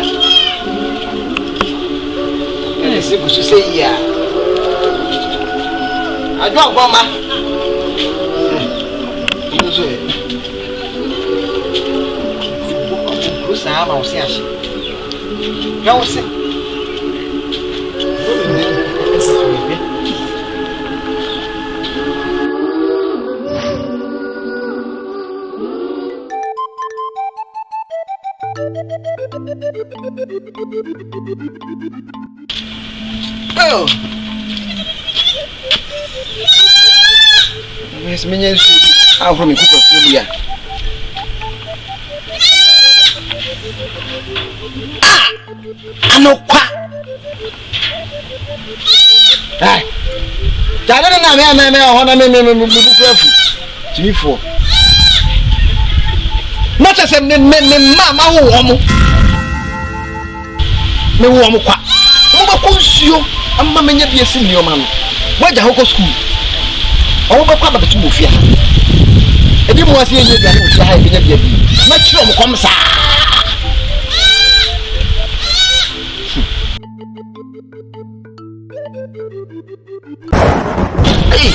ene se busu se ya adonko ma no so sa ma o se ache já você oh mas menina ah vou me culpar por dia Anokwa. Ai. Jare na me ho na me bukuafu. Timifo. Na chese me ma wo mo. Me wo mo kwa. Mo ba konsuo amma menya bi esi nioma no. Waja hoko school. Owo ba kwa ba betu ofia. Edi mo ase enye bia no ofia ha ebenya bia bi. Ma chiro mo kom sa. Hey.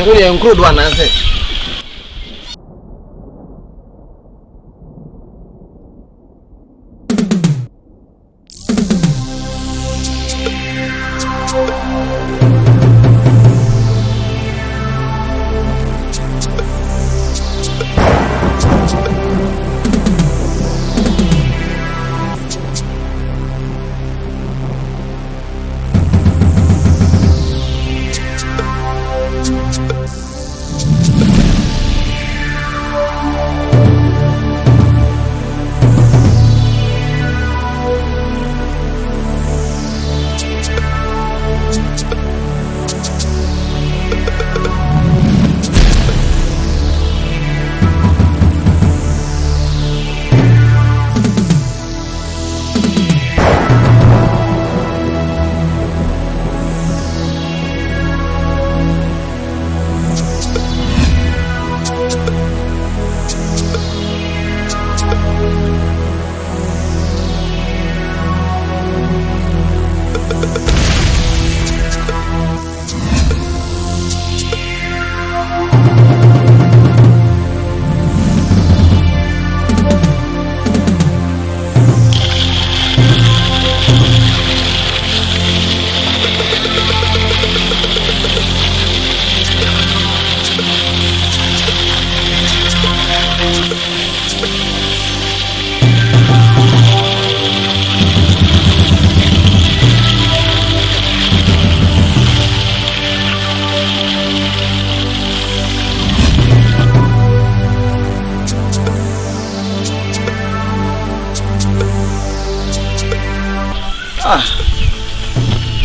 Nguri enkuru do ananse.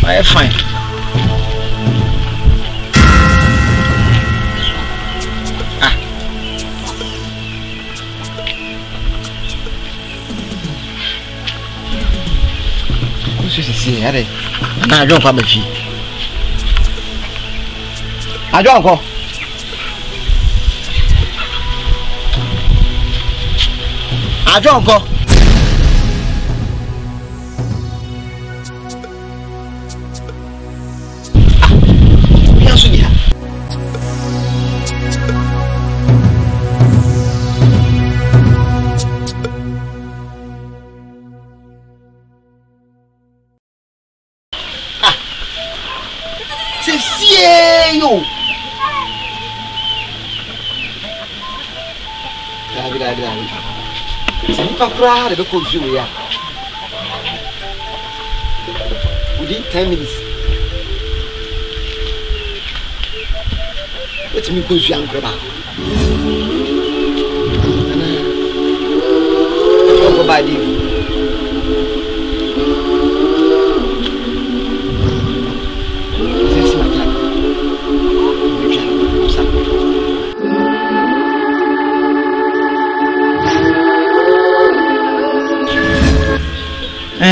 I fine. What's this here? Are I don't come with you. I don't go. I don't go. Kakra de ko ju ya. Within 10 minutes. Let me go ju an graba. Go by the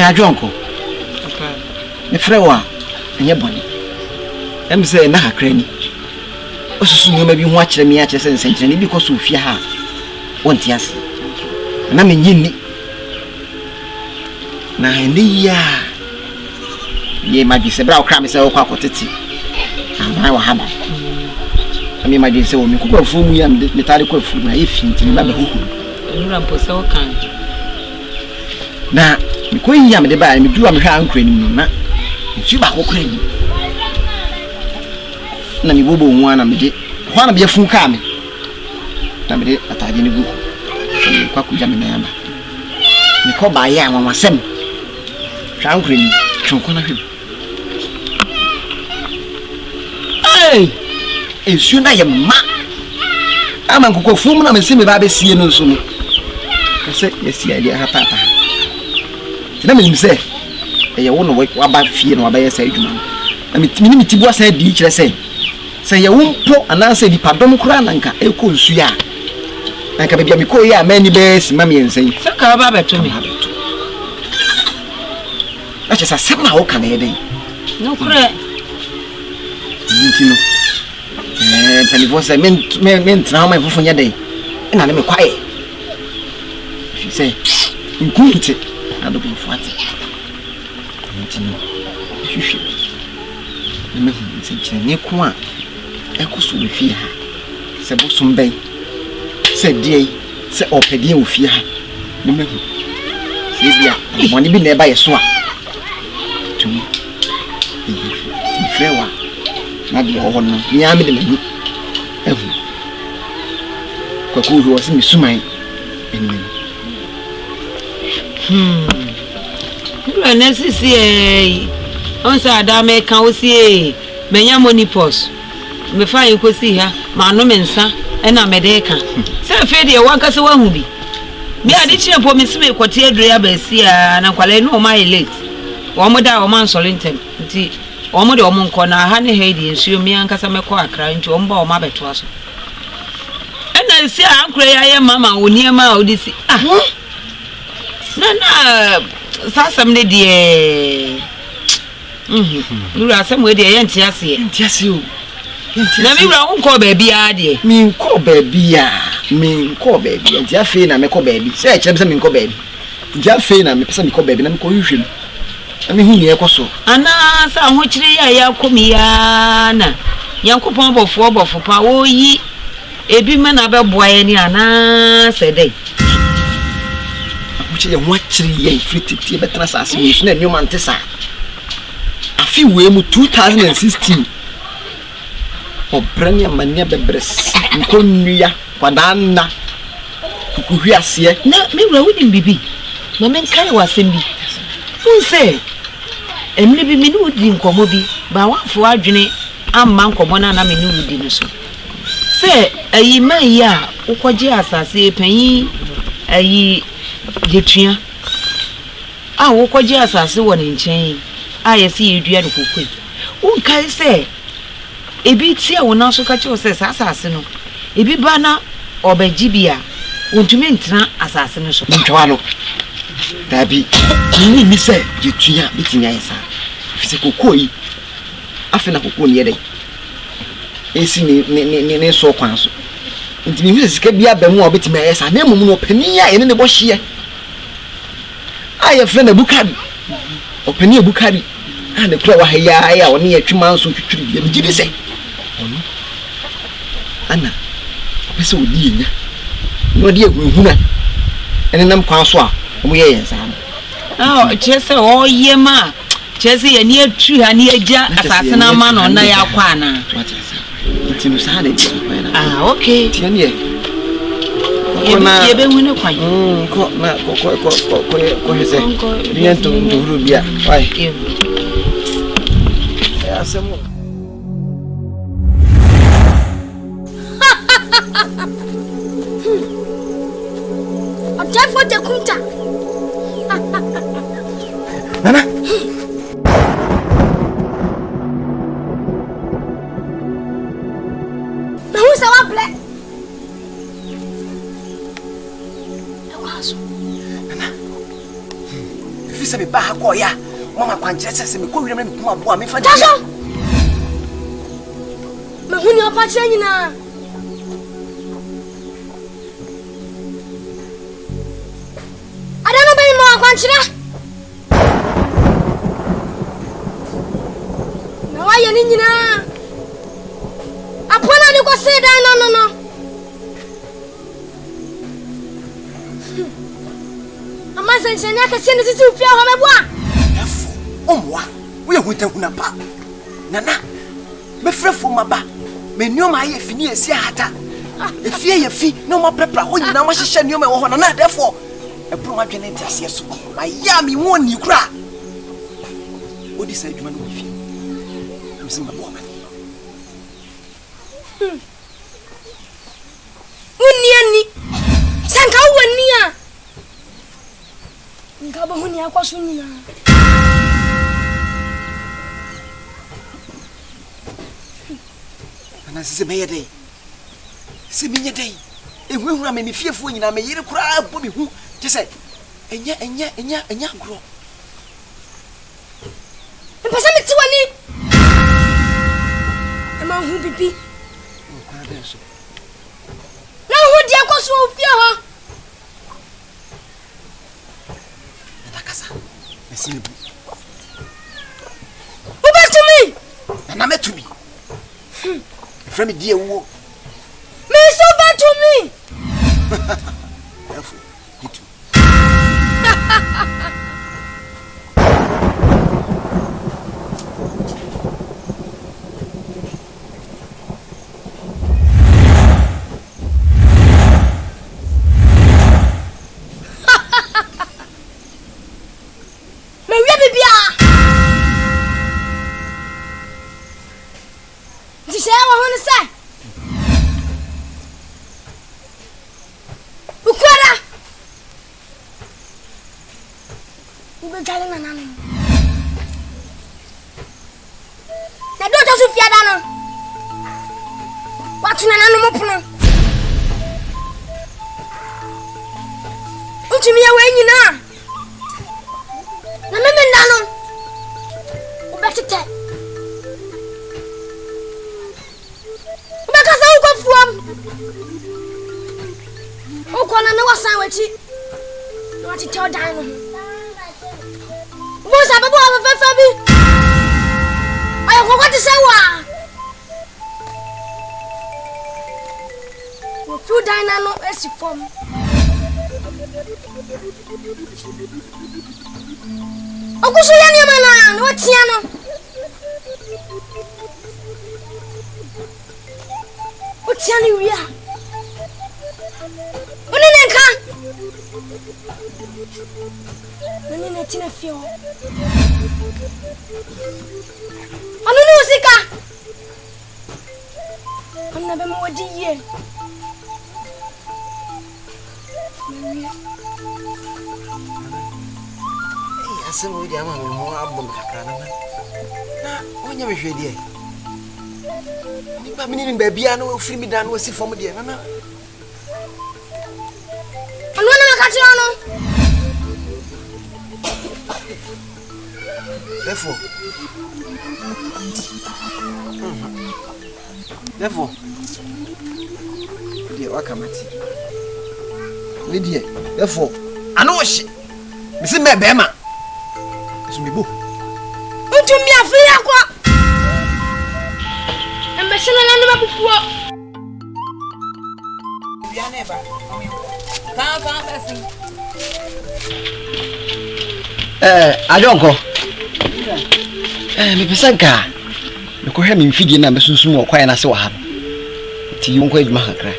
Ajonko. Okay. Me frewa enye boni. Em say na hakra ni. Osusu no ma bi ho akere me akere sense ni because ofia ha. Wonti ase. Na me nyini. Na heni ya. Ye magi se bra okra me se okwa akoteti. Ana wa haba. Me magi se wo mi kokwa fu mu ya me tare kwa fu na ye finti na be huhu. Nura mpo se okan. Na ko yin am de ba mi duwa me hwa ankra ni mu na nti ba kokra ni na mi bobo nwa na me de hwa na be fun ka me na me de atade ni gu kwa kuja me na yamba mi ko ba ya anwa wasem hwa ankra ni chonko na hwem ei esu na ye ma ama nkokofum na mesi me ba be sie no nso no kase yesi ya ha papa na me se ye wo no wa ba fie no wa ba yesa adwuma na me tibu asa di kire se ye wo mpo ananse di padom kura nanka eko nsu ya nanka bebia me ko ya mani be si ma me ensen saka ba beto me acha sa sema wo kana ye den no kure ntino panivo se men trauma fufu nya den ina ne me kwae she say nkunti ado bi fuati ntino hwehwe ne me hu nse ne ko a ekoso be fie ha se bo sumben se die se opedie wo fie ha ne me hu se bia mo ne bi na eba yeso a tumi frewa na de ho no nya me de me ehu kwaku ho se me suman enni na sisi on sa adame kan wo si menya monipos me fa yin kosi ha ma no me nsa na me de kan se fe de wa kase wa hu bi mi ade chire po me sime kwoti adure ya ba si a na kwale no ma late wo mo da wo man solentem nti wo mo de wo nko na ha ne headi nsuo mi ankasa mekọ akra nti wo mba wo ma beto aso na si ankure ya ye mama wo niema odi si na sasam ne de nura sam we de ye ntiase o na mi wura nko ba bia de mi nko ba bia nti afi na mekọ ba bi se kire se mi nko ba bi nti afi na me pese mi ko ba bi na me ko hwehwem na me hu ne ekoso ana sa ho kire ya komi ya na yankopon bofo pa wo yi ebi me na be boa ye ni ana se dai abuche ye ho akire ye frititi be tena sase mi so na nyoma ntesa afi we mu 2016 obranya mania bebres nkonua kwadana kukuhwi ase na me wura wudi bibi na men kai wasem bi unse emni bi mini wudi nkomo bi ba wafo adwene amma nkomo na me ni wudi no so se ayi man ya ukoje asase panyi ayi yetua a ukoje asase wo ne nchen a yesi yedua no kokoi unkai se ebi tie wo na so ka che wo se asase no ebi ba na obagibia wontumi ntra asase no so ntwa no dabi ni mi se yetua bitinya yesa fise kokoi afena kokoi ne yede esi ne so kwan so ntimi hu sika bia ba mu obetime yesa na emu no pani ya ene ne bo hye aye frena bukari opani bukari ane kura wa haya ya woni ya twuma nso twitwiri bia mji bi se ono ana pese odi nya no de ehunhuna ene nam kwan so a omo ye yensa no chese o yema chese ye ni atu ha ni eja asase na ma no na ya kwa na ntinu sa na ti okay tiani ye ye be hunu kwan ko na ko hese biento nduru bia wai asemo Odefo de kunta nana na hu sa wa ble nana fisa be ba ha ko ya mama kwanche se me ko wire me kuma bo a me fa de Taso me hu ni opa che nyina adano be mo kwanchira na wa ye ni nyina apona ni ko se dan no ama senchene ka se ni sisi ufia ho meboa omwa we hutahuna pa nana me frefo maba me nioma aye fini esi hata efie ye fi no ma prepra ho nyina ma hihye nioma wo ho na therefore ebru ma dwene ntiase so aya mi woni kura odi sa adwuma no fi am simba bo ma nka wani a nka ba huni akwaso nyina ana sese me yede se me nyede ehunhura me fiefo nyina me yire kura bo me hu te se enya agro mpasa me ti wani e ma hu bibi kwa be so na hu di akwaso ofie ho kasa mesini bu ubatumi na metumi frame die wo me so batumi afu gitu Ogusu ya ni mana no tia no o tia ni wi a oni ne nka oni ne tina fio onu ni usika onna be mo wadi ye ase wo dia ma me ho abom kakra na onya me hwede e ni ba me ni ba bia na ofiri mi dan wo si fom de na anu na makati ono Therefore de wakamati we die therefore anu wo hye me se me be ma Sumibo. Untu mi afiri akwa. Embesena na numa bufuo. Bia na ba. Kan besi. Ajonko. Me pesanka. Me ko hwe me mfidie na me sunsun wo kwan na se wa ha. Ti yonko adwuma kakra.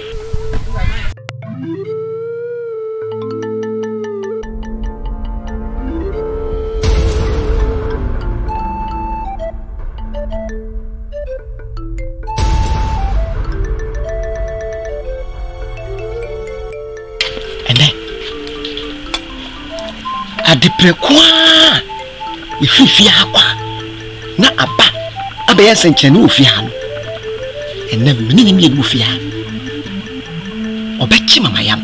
Adiprekwa ififia akwa na aba abeye senkyene ofia no enne menene me edu ofia obechi mama yam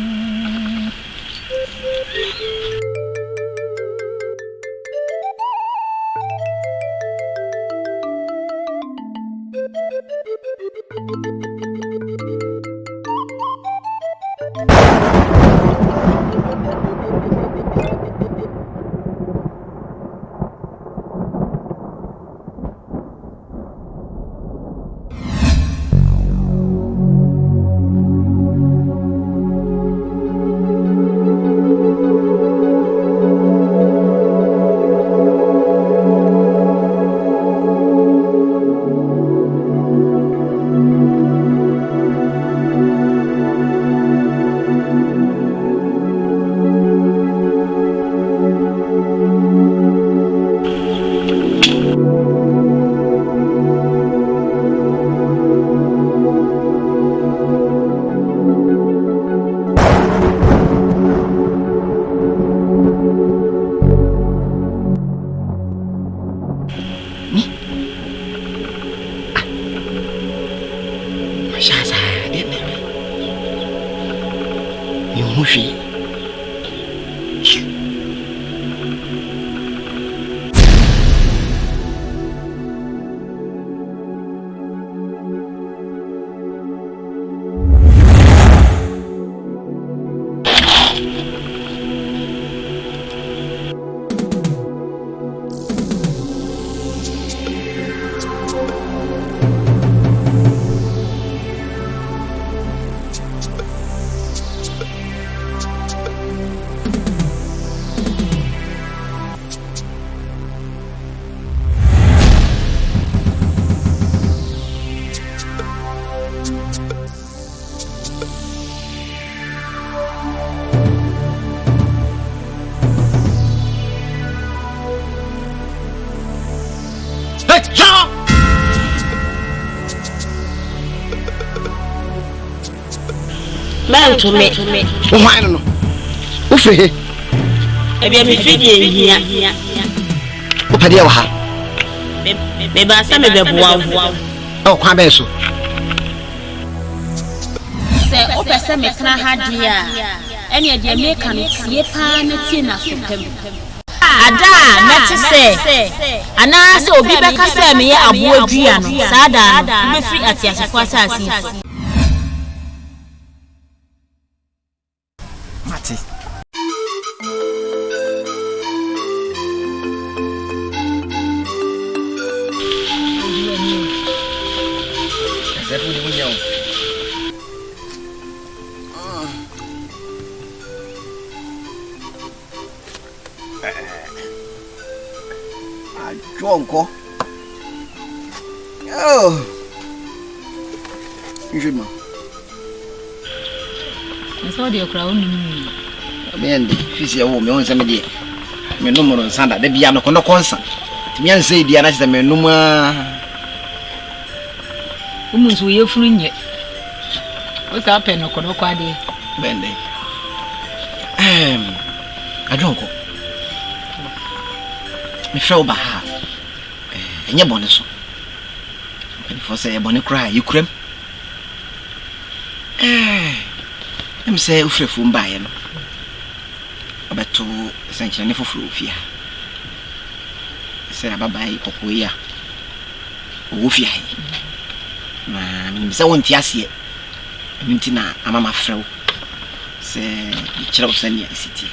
to me. Why no? Ufre. Ebi me fidi hia. Opade wa ha. Me ba sa me beboa. Oh, kwa be so. Se o pese me kana ha dia. Ene de me kan tie pa na tie na so pem. Ada meti se ana se obi beka se me ye abo adua no sada no me free atiasefo asasi Mati. Jonko. Oh. Njuma. Nso de okra onu ni. Amende, fisi ya wo me won same de. Me numero nsanda de bia no kono konsa. Timi anse dia na chita me numa. Umunzu ye funu nye. O sa pe no kono kwa de. Bende. Ajonko. Me frɛ ba ha. Enye bone so. Pani for say bone kra yikrem. Em say ufrefu mbaye no. Obeto senche ne foforo fia. Say ababai kokoya. Owo fia yi. Na me say won ti ase. Nti na amama frɛw. Say ikira usani asiti.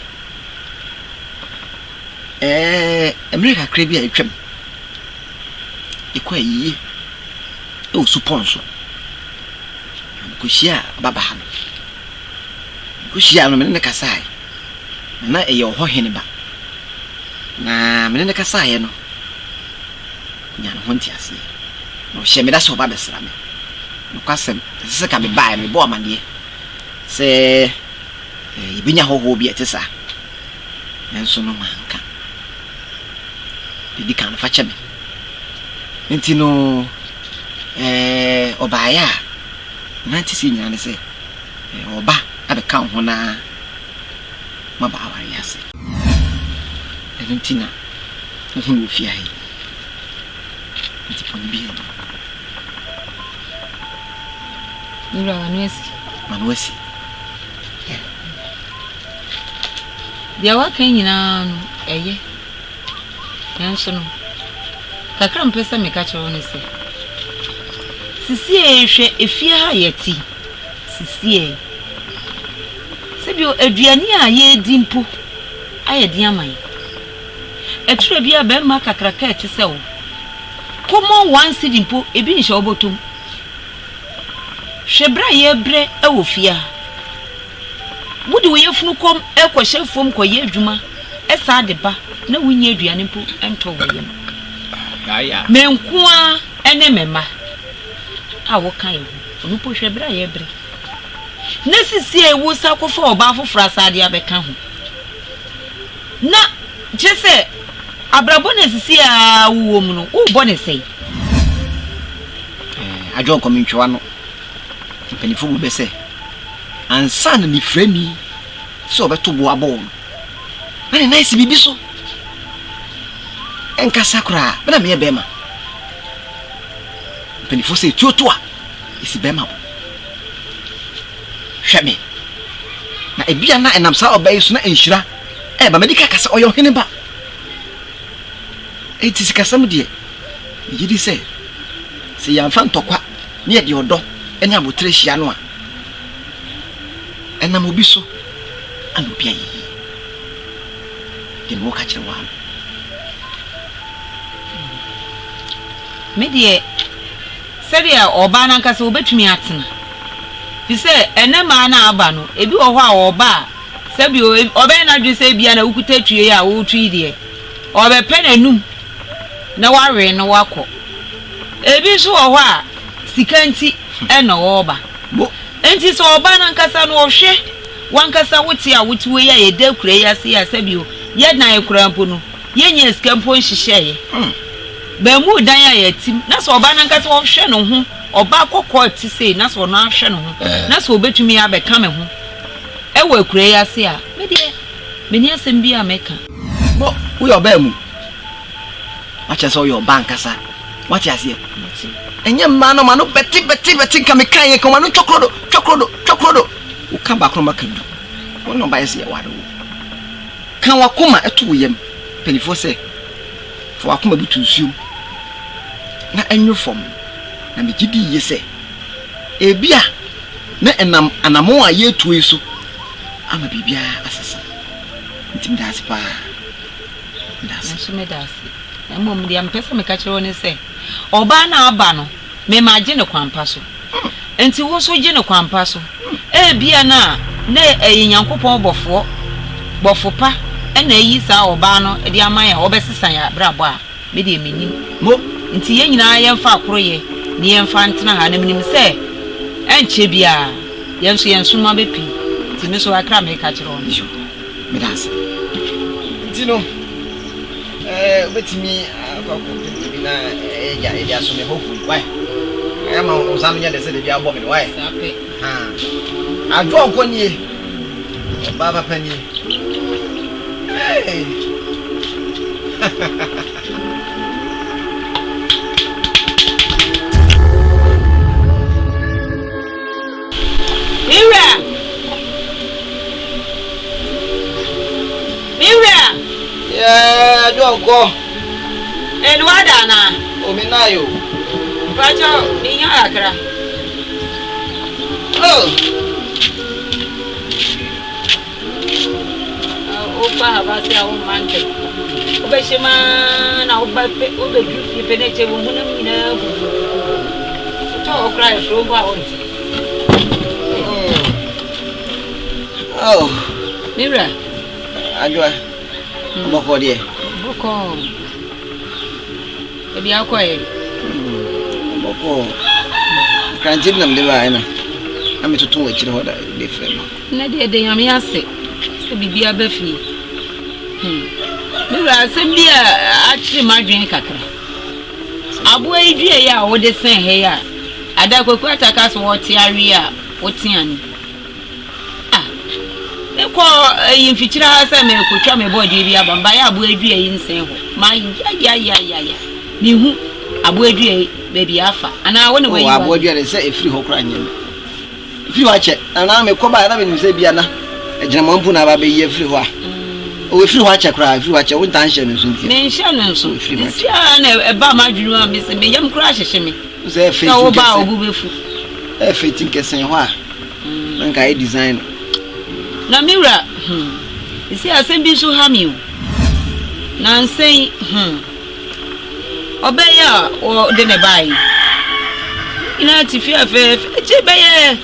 America krebi a etwam. Ikwa yi e osuponso. Ko hia baba ha. Ko hia no me ne kasai. Na eye ho hene ba. Na me ne kasai no. Nya no honti ase. No hia me da so ba besra me. No kwasem se ka me bae me bo amane. Se ibinya hoho bi etesa. Enso no manka. Didi kan fa cheme. Enti no obaya na tisi nyane se oba abeka ho na maba awari ase. Enti na ho fi ai. Enti poni bi. Nura Manuesi. Dia wa kan nyina no eye. Yanso no. Kakra mpesa me ka kire woni se. Sisi ehwe efie ha yeti. Sisi Sebio aduani a ye dimpo ayedi aman. Eture bia be ma kakraka eti se wo. Komo one sidimpo ebi nche obotom. Hwebra ye bre ewo fia. Wudi wo yefunu kom ekwohye fom koye adwuma esa de ba na wunye aduane mpo ento wo yem. Ya. Menkoa ene mema. A wo kan hu. Onupo hwebra ye bre. Na sisi ewu sa kofa oba foforo asade abeka ho. Na jese abrabo na sisi a wo mu no, wo bo ne sei. Ajon komintwa no. Penifo bu be se. Ansa na ni fremi so obeto bo abo. Na nice bibi so. Enka sakura, bana me bema. Penifo se tuotoa. Isi bema. Hweme. Na ebia na enam sa obai so na enhira. Ba medika kasa oyo hene ba. Eti sikasam de. Yidi se yamfa ntokwa ne ye de odo ene abotre hia no a. Enam obi so anu bia yi. Den wo ka kire wa. Medie seria oba na nkasa obetumi atena. Fise enema na aba no ebi wo ho a oba sebi obe na dwese bia na wukuta tue ya wo tui de. Obe penanum na ware no wako. Ebi so wo ho a sikanti ena oba. Enti so oba na nkasa no ohwe wankasa wote a wotiwe ya yede kura ya se ya sebi ye na ekura mpo no ye nya skampo nhihye ba mu dan ya yatim na so oba na nkasa wo hwe no ho oba kokko ti sei na so no ahwe no ho na so obetumi abeka me ho we kure ya se a me de me ni asem bi a meka mo we obam wacha so your bank asa wacha ase enye mma no beti nka me kan ye koma no chokrodo uka ba kro makadu wono ba ese wade wo kan wakoma eto yem pelifo se fo wakoma butu nsuo na enyo fom na me gidi ye se ebia na enam anamo a ye tuwe so ama bibia asesa ntim das pa das so me das na mom dia mpesa me ka kire woni se oba na aba no me maje ne kwampa so enti wo so je ne kwampa so ebia na eyanyankopon bofo pa na yi sa oba no e di aman ya obesesa ya brabo a me de menim mo nti ye nyina ye mfa akoroye ni ye mfa ntena ha na menim se enche bia yenso ma bepi ti me so akra me ka kire on me das dino betimi akoko na ya so me hofu why ama usanu nya de se de bia bo me why sape ajo onkonye baba pani hey Mira yeah ajo onko enwada na ominayo bajo ni nya akra opa habasi a umante obeshima na obape obedu peneche wona mina to okra e fro ba on Mira ajwa boko die boko ebi akoye boko kanjib nam de ba ina ami tutun we kire hoda de frema na de yami ase se bibia ba fi Mira sembia akiri madwen kakra abo edue ya wo de sen he ya ada koku ataka so wo ti awi a wo ti ani eko yin fichira se me kotwa me body bi abamba ya abo edue yin sen ho ma ya ni hu abo edue baby afa ana wo ne we abo edue de se efiri ho kra nyem efiri wa che ana me ko ba na me se bia na ejina mampu na ba be ye efiri ho a o efiri ho a che kra efiri wa che wo dan hye no so nti me hye no so efiri ma sia na e ba ma dwunu a me se me yam kra hyehye me se efiri na wo ba obu befu efiri tinkesen ho a nka e design na Mira isi asembi so hamiu na nsen obeya o de ne bai ina ti fi afe je beye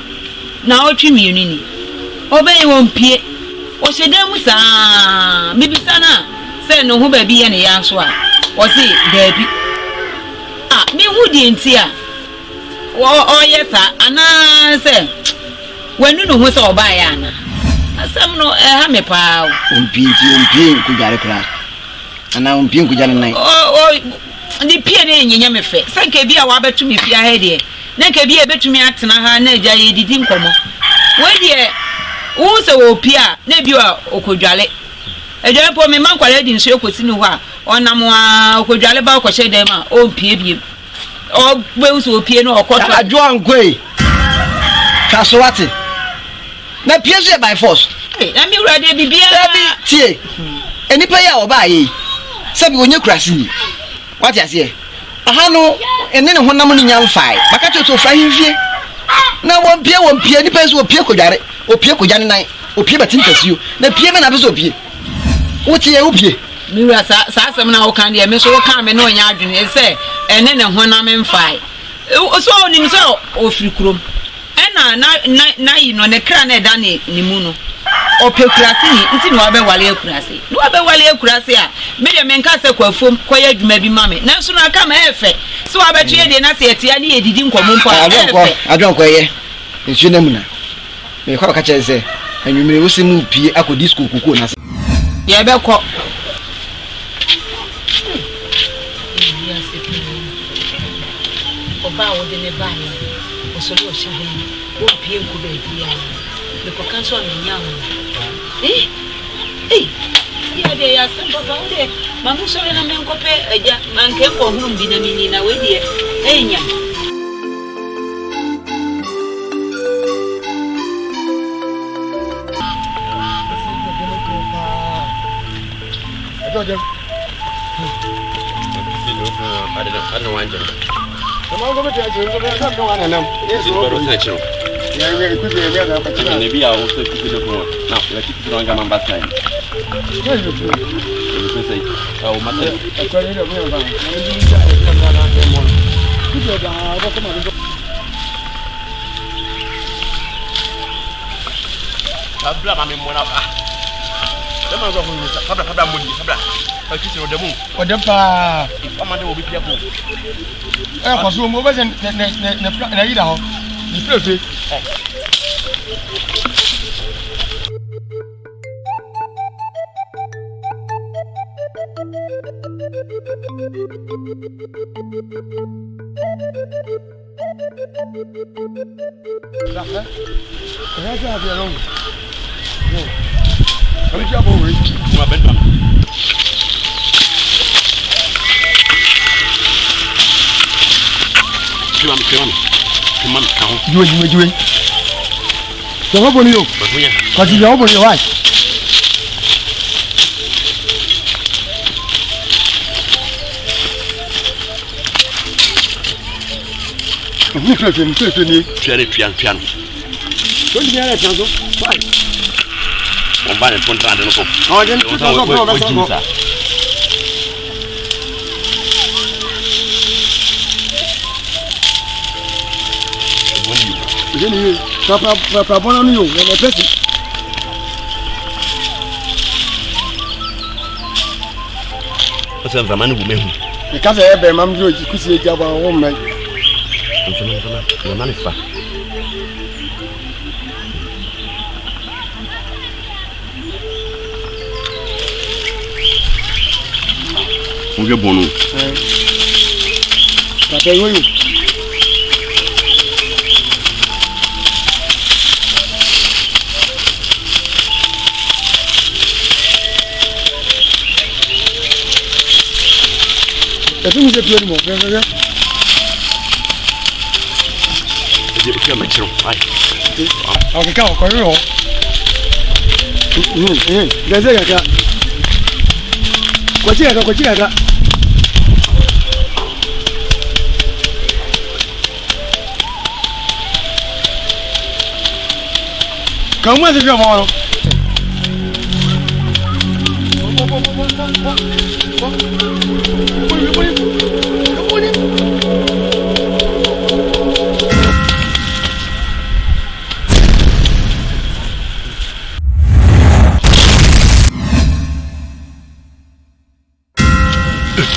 na otwi mienu ni obeya won pie o sedem sa bibisa na se no ho ba bi ye ne ya so a o si dabi mi hu di enti a o yesa ana se wenu no ho se oba ya na asam no ha me pa ompie kujare kra ana ompie kujare nai ni pie na enyinya me fe sanke bia wa betumi pia ha de na nke bia betumi atena ha na agya ye didi nkomo we de wo se wo pia na bia okodwale agya po me man kwale di nso ekosi ni ho a onam a okodwale ba okɔhye dem a ompie biem o gbe so opie no okoto adwo ankoi kasowate na piese by force na mi wura de bibia tie enipa ya oba yi sabi onye kurase ni what you say aha no ene ne honam ni nyam fai maka to fra himfie na won pie nipa so opie kodware opie kodwane nan opie batin kasio na pie me na be so opie wotie opie mi wura sa asem na wo kan de me so wo kan me no nya adwene se ene ne honam mfai so onim so ofiri krom na yi no ne kra na da ne mu no opekurase ni nti no abewale akurase no abewale akurase a me de menka se kwafom koye adwuma bi mame na so na aka ma efe so abetu ye de na se etia ne edidi nkomo mpo adwon koye nsu na mu na me kwa ka che se anwumire wo se mu pie akodi school kuku na se ye be ko oba wo de ne ba ni osoro o shahe wo pie ku be bia the Pocanso and Young. Yeah, they are some of them. Mamma, sorry, I'm going to pay a man came for whom did I mean in a way, dear. Hey, I don't want to. I'm going to go to Maybe I also keep it more. Now, let's keep it on Gaman back time. Oh, my God. I tell you,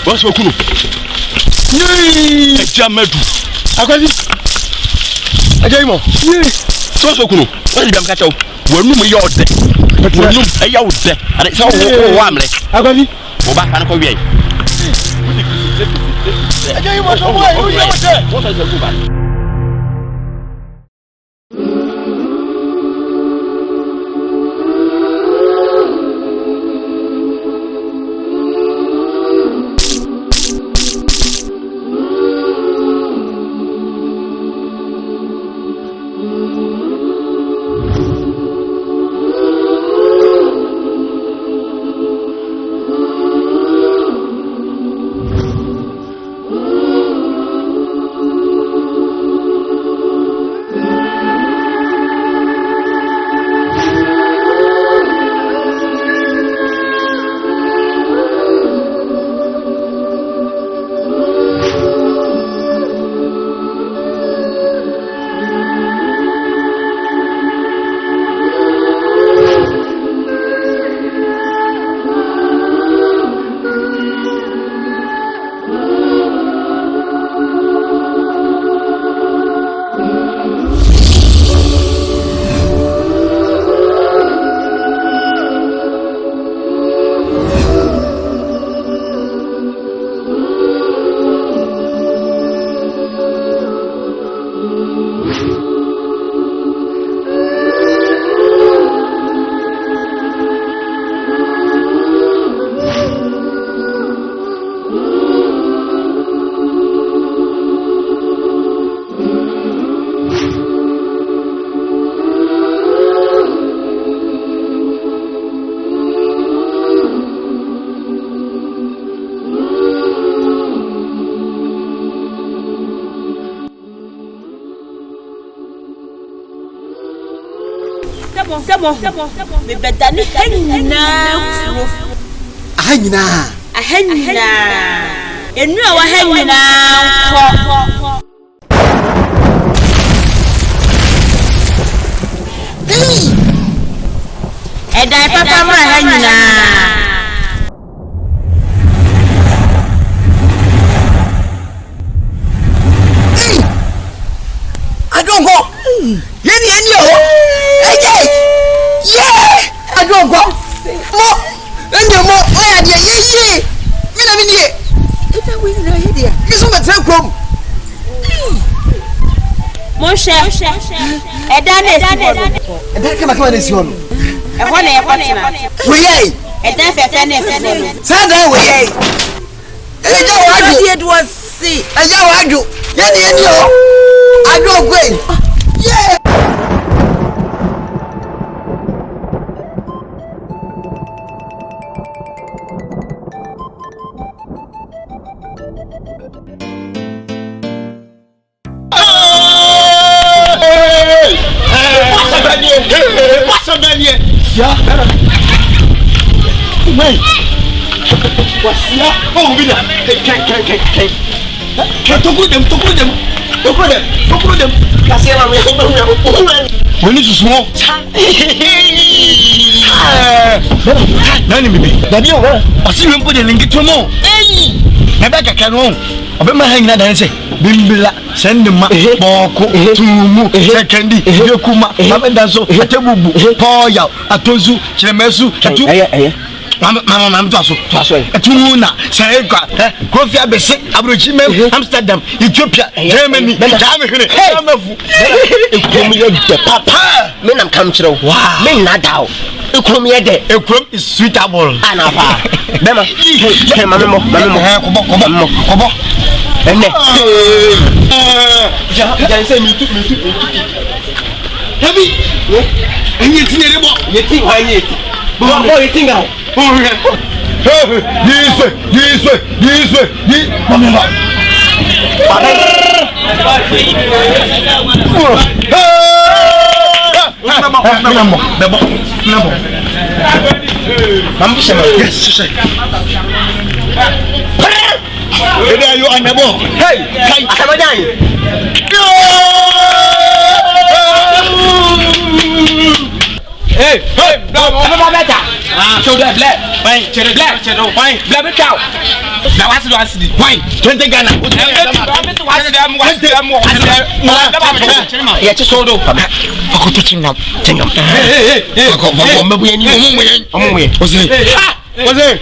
What's your crew? Yay! Jamadu. Akwadi. Ajayimo. Yay! What's your crew? What did you catch up? We're no more there. But we're no a yaw there. And it's all warmly. Akwadi. Go back and come here. Ajayimo, what is your crew? Me bedani hanyina. Ahanyina. Enu a wa hanyina ko. Edai papa mra hanyina. I don't go. Yeni o. I don't go. Mo. Enyo mo. Oya de ye. Mina mi nie. Ita we na ye de. Mi so me tren krom. Mo hwe. Eda na esi. Eda ke ma na esi ho no. E ho na ye kwatena. We ye. Eda fefe na fefe. Say that we ye. Eja waju. Ye do see. Eja waju. Yeni o. I don't go. Yeah. What's up, man? Yeah. Wait. What's up? Oh, we are. Hey. Talk with them. We need to smoke. Nani bibi. Dabi o. Asi we mpo de lingi to mo. Na ba kaka no. Obe ma hangina dan se. Bimbila send ma boko tumu sekendi yekuma mabendanso atebubu poya atozu chiremesu atu mama to aso atuna saika kofi abese abrochi mem Amsterdam Ethiopia Germany jame hene amafu ekomi ye de papa me nam kam kire wo me na dawo ekomi ye de ekrom is suitable anafa bema mama kobo enne ja say me tu heavy enye tinere bo ye tin wa ye ti bo ye tin ga this way mama Where are you on the ball? Hey, hey, so that black, fine, black cow. Now what's the wine? 20 Ghana. Yeah, just hold up. I could touch him now. Hey. What's it? What's it?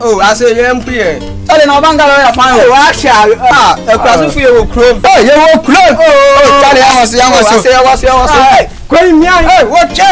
Oh, I say you MP. Tell no bangalo ya fan. Oh, actually, e kwaso fu you chrome. Oh, you wo chrome. Oh, tell you I was. Hey, going me. Hey, watch it.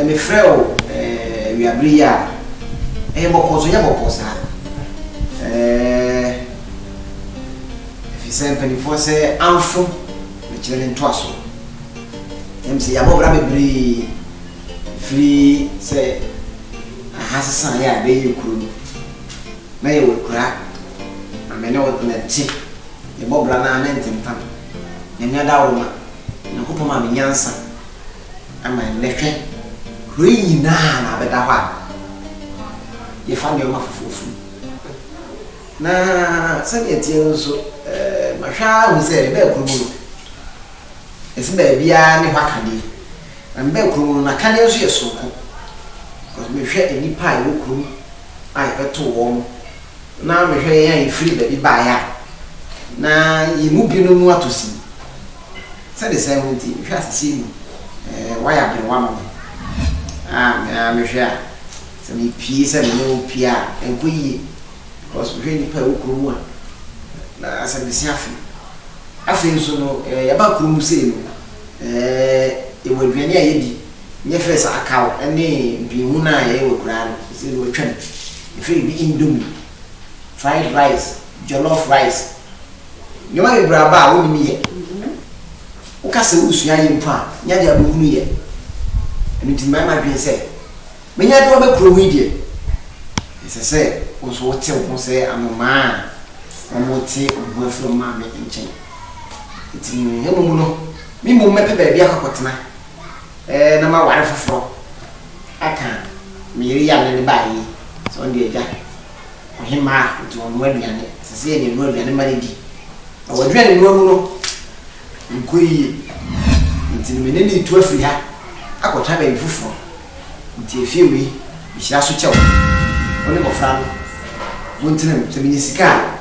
Me freo we agree ya bokozo ya bokosa if sempre for say anfo me chire ntoaso MC ya bobra bebre free say ahasa ya be yekuru na ye wekura amene wo na ti ye bobra na amentemtam nya dawoma na kopo ma menyansa ama nehwe Green na beda hwa ye fa me mafufu na se ye tie nso mahwa hu se be kurumu esi be bia ne hwa kade na be kurumu na kade nso ye soko because me hwe enipa ye kurumu ai beto wo na me hwe yan free be ba ya na ye mu bi no mu atosi se de 70 hwa asisi mu waya be wa mo me hwe a se me pie se me no pie a enkoyi because we ni pa okurumu a na asa me si afi nso no ya ba kurumu se no e wadwane a yedi nye first akaw ene bihu na ye wokura no se no twan e bi indomie fried rice jollof rice nyoma be braba a woni ye ukase usua ye mpa nya dia bo hunu ye enti mama dwen se menya de oba kurumu die se so wote wo se amama omote obuafro ma me nchen enti hemu no me mo mepe ba bia akotena na ma ware foforo Akan me yiri ya ne ba yi so ndi eja ohima nti on mo aduane sese ne no aduane ma ne di na waduane no mu no nkoyi nti me ne ni tu afiri ha akotwa ba foforo nti efiewe bihira so kyew one mo fra no wontenam se me sika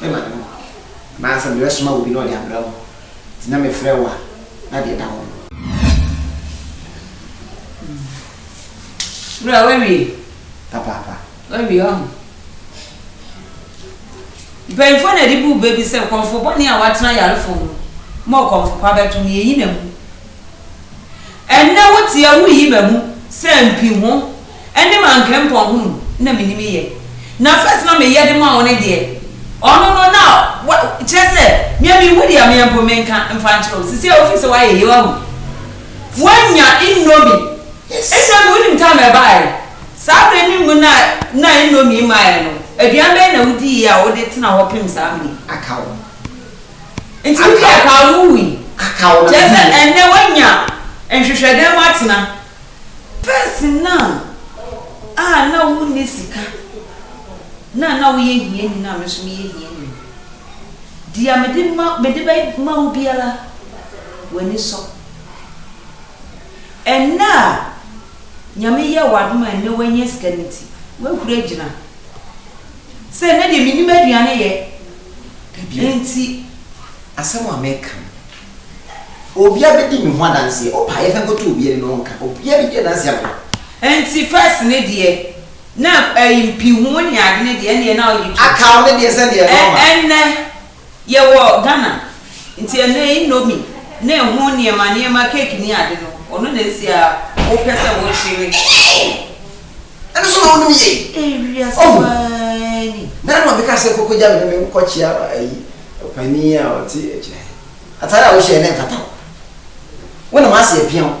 me ma no ma sa me resoma obi no de abra wo ti na me frɛ wa na de da wo bra wewe papa wewe on ben fo na di bu baby se konfo boni a watena yarefo mo konfo kwa beto ne yi na mu enna woti ya wu yi ba mu se mpi ho ene man kempo ho na minimi ye na first na me ye de ma won de ono no na chese mi wudi am yampo menka mfantro sisi office wa ye wa hu wanya innomi esa wudi mta me bai sabre ni mu na innomi mai no aduan na wudi ya wodi tena ho pim samni akawo nti wudi akawo wi akawo chese enne wanya enhwehwede matena person na na wu ni sika na wo ye hie ni na me so me ye hie ni dia me de ba ma obiara wani so enna nyame ye wadoma ne wanye sika niti we kura gina se na de minima aduane ye enti asem America obia be di me ho adanse o pa ye fa goto obia no nka obia be di adanse aba enti first ne de na impi hu ni ade ne de ne na oyi akawo ne de se de no enne ye wo Ghana nti enne inomi na hu ni ma cake ni ade no ono na si a o pese wo shiri eno so na onu ye area sawani na no be ka se koko ja me ko chia ayi pani a o ti eche atara wo she na fata wona ma se pian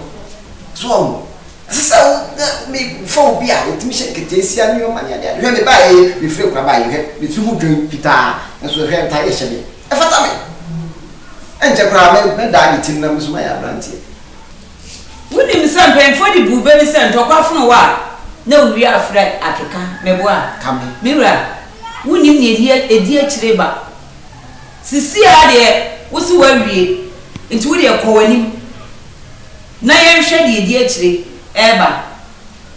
so o sisa me fo bi a otimi she kete sia ni o mani ade hwe me ba ye me fre kura ba ye hwe me tu hu dwen pita so hwe ta ye she me e fata me enje kura me da ni tin na musuma ya brantie woni mi san pen fo di bu be mi san to kwa funu wa na wi afra akeka meboa kame mira woni mi edi akire ba sisi a de wosi wa wie nti wo de ekowani na ye hwe de edi akire eba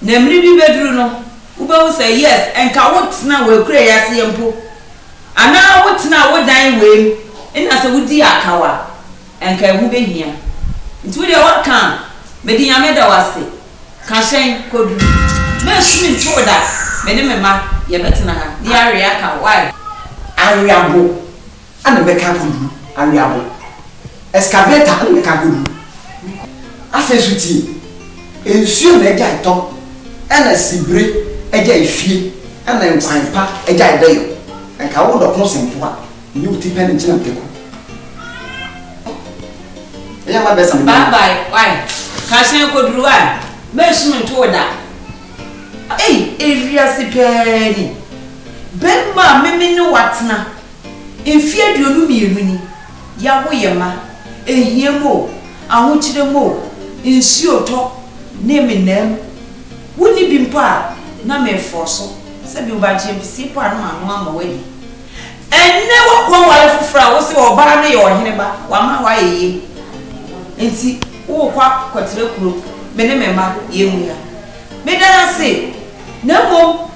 na mri bi bedru no wo be wo say yes enka wotna we kure ya se mpo ana wotna wo dan we ina se wodi akawa enka ehu be hia nti wo de waka medi nyame da wase ka hyen kodu me sumi ntoda me ne mema ye betena ha ni are aka why ariabo ana me ka kodu ariabo excavator ana me ka kodu afesuti ensuo na eja ito ana sibre eja ifie ana nkwanpa eja edayo enka wo do kon sempoa ni uti pen ntina mpeko eya ma besa bye bye why ka hyen kodu why me sumi ntoda area sipeni bemma meme ne watena enfie aduonu mienu ni ya wo yema ehiemo ahokyeremo nsuo to ne menem woni bimpa na mefoso se bi obaje bisi pa na anu ama wadi enne wakon wale fofra wo se oba na ye ohene ba wa ma wa yeye enti wo kwa kotre kuro mene mema yemu ya medana se nemo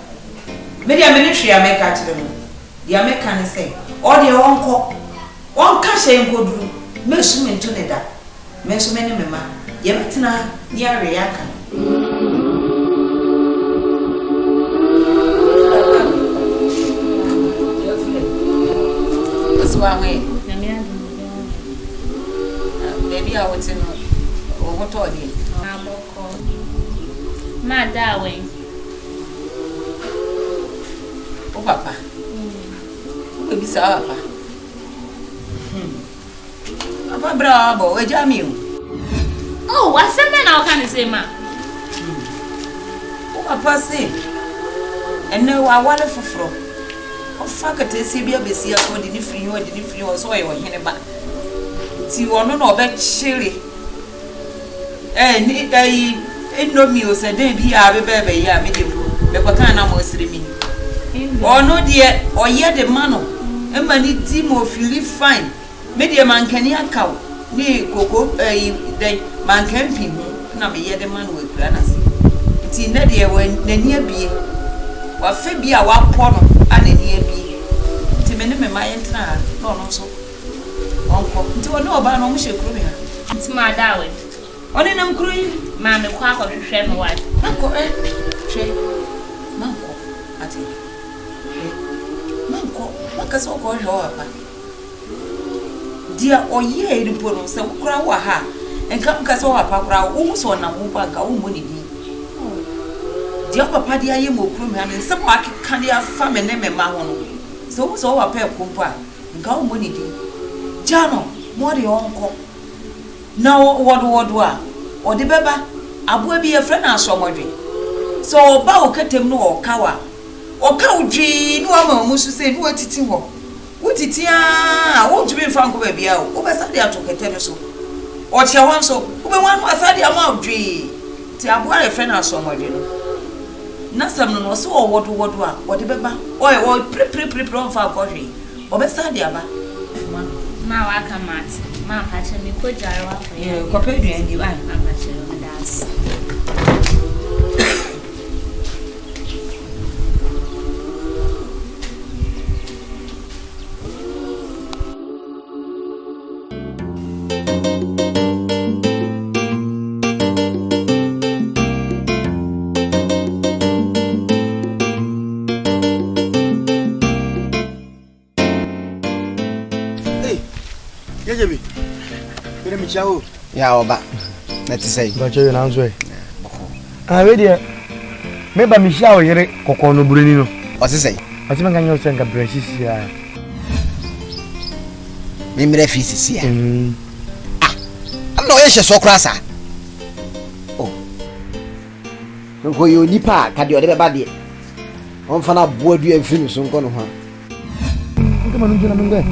media ministry America tire no the American say all the wonka hye nkoduru mesu mento ne da mesu mene mema ye betena ni are yaka aswa we baby I want to know what all the amoko madawe o papa o bisa papa papa bravo e jami oh wasema na wakani sema o papa se ene wa wale foforo o fakata esi bia besia so de ni firi o so ye wo hene ba ti ono no obechire ni eno mi o se den bi a be ya me de be kwa kan na mo sire mi ono de oye de ma no e ma ni ti mo feel fine me de man kan ya kawo ni koko den man kan pi na me ye de ma no ekura na se ti na de we nani abie wa fe bi a wa po no anani abie ti me ne me ma ye ntra no no so onko nti wono oba no mo shekuru me ha nti ma dawe oni nam kuru yi ma me kwa ko hwehwe me wa manko hwe manko ati manko makaso ko hwe wa pa dia oye eri po no se kura wa ha enka mkaso wa pa kura wo so na wo pa ka wo mo ni bi dia papa dia ye mo kuru me ha se mo akeka dia fa me ne me ma ho no se wo so wa pa kompo a nka wo mo ni bi jano mo de onko na wodo a ode beba aboa bi e na asomodwe so oba oketem no okawa oka udwi no ama mu so se no atiti ho wotiti a wodwi mfa nko ba bia wo besa de atoketem so o che wan so wo be wan asade ama udwi ti aboa e na asomodwe no na sam no so wodo a ode beba o pre mfa ko hwe o besa de aba ma wa kamat ma pa che mi ko jare wa ko ye ko pe dua ndi ba ma pa che o das Yejebi. Bere mi chawo. Ya oba. Na ti say. Ba chawo na nzo e. Ah we dia. Me ba mi chawo yere kokon no bureni no. O se say. Ati man ganyo senga brasisi ya. Me mre fi sisi ya. No ye hye so kra sa. Oh. Nko yo nipa ka de o de be ba de. On fa na bo adu afiri so nko no ha. Nka manu jona mengwe.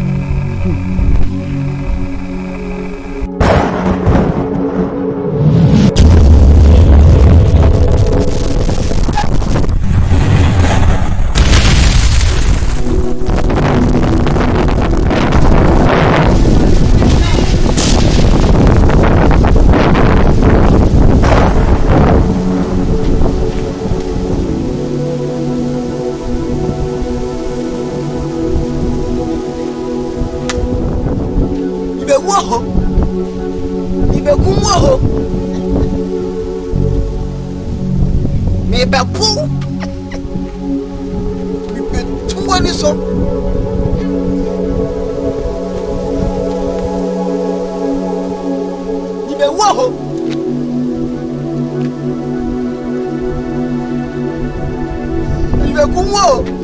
Kumawood.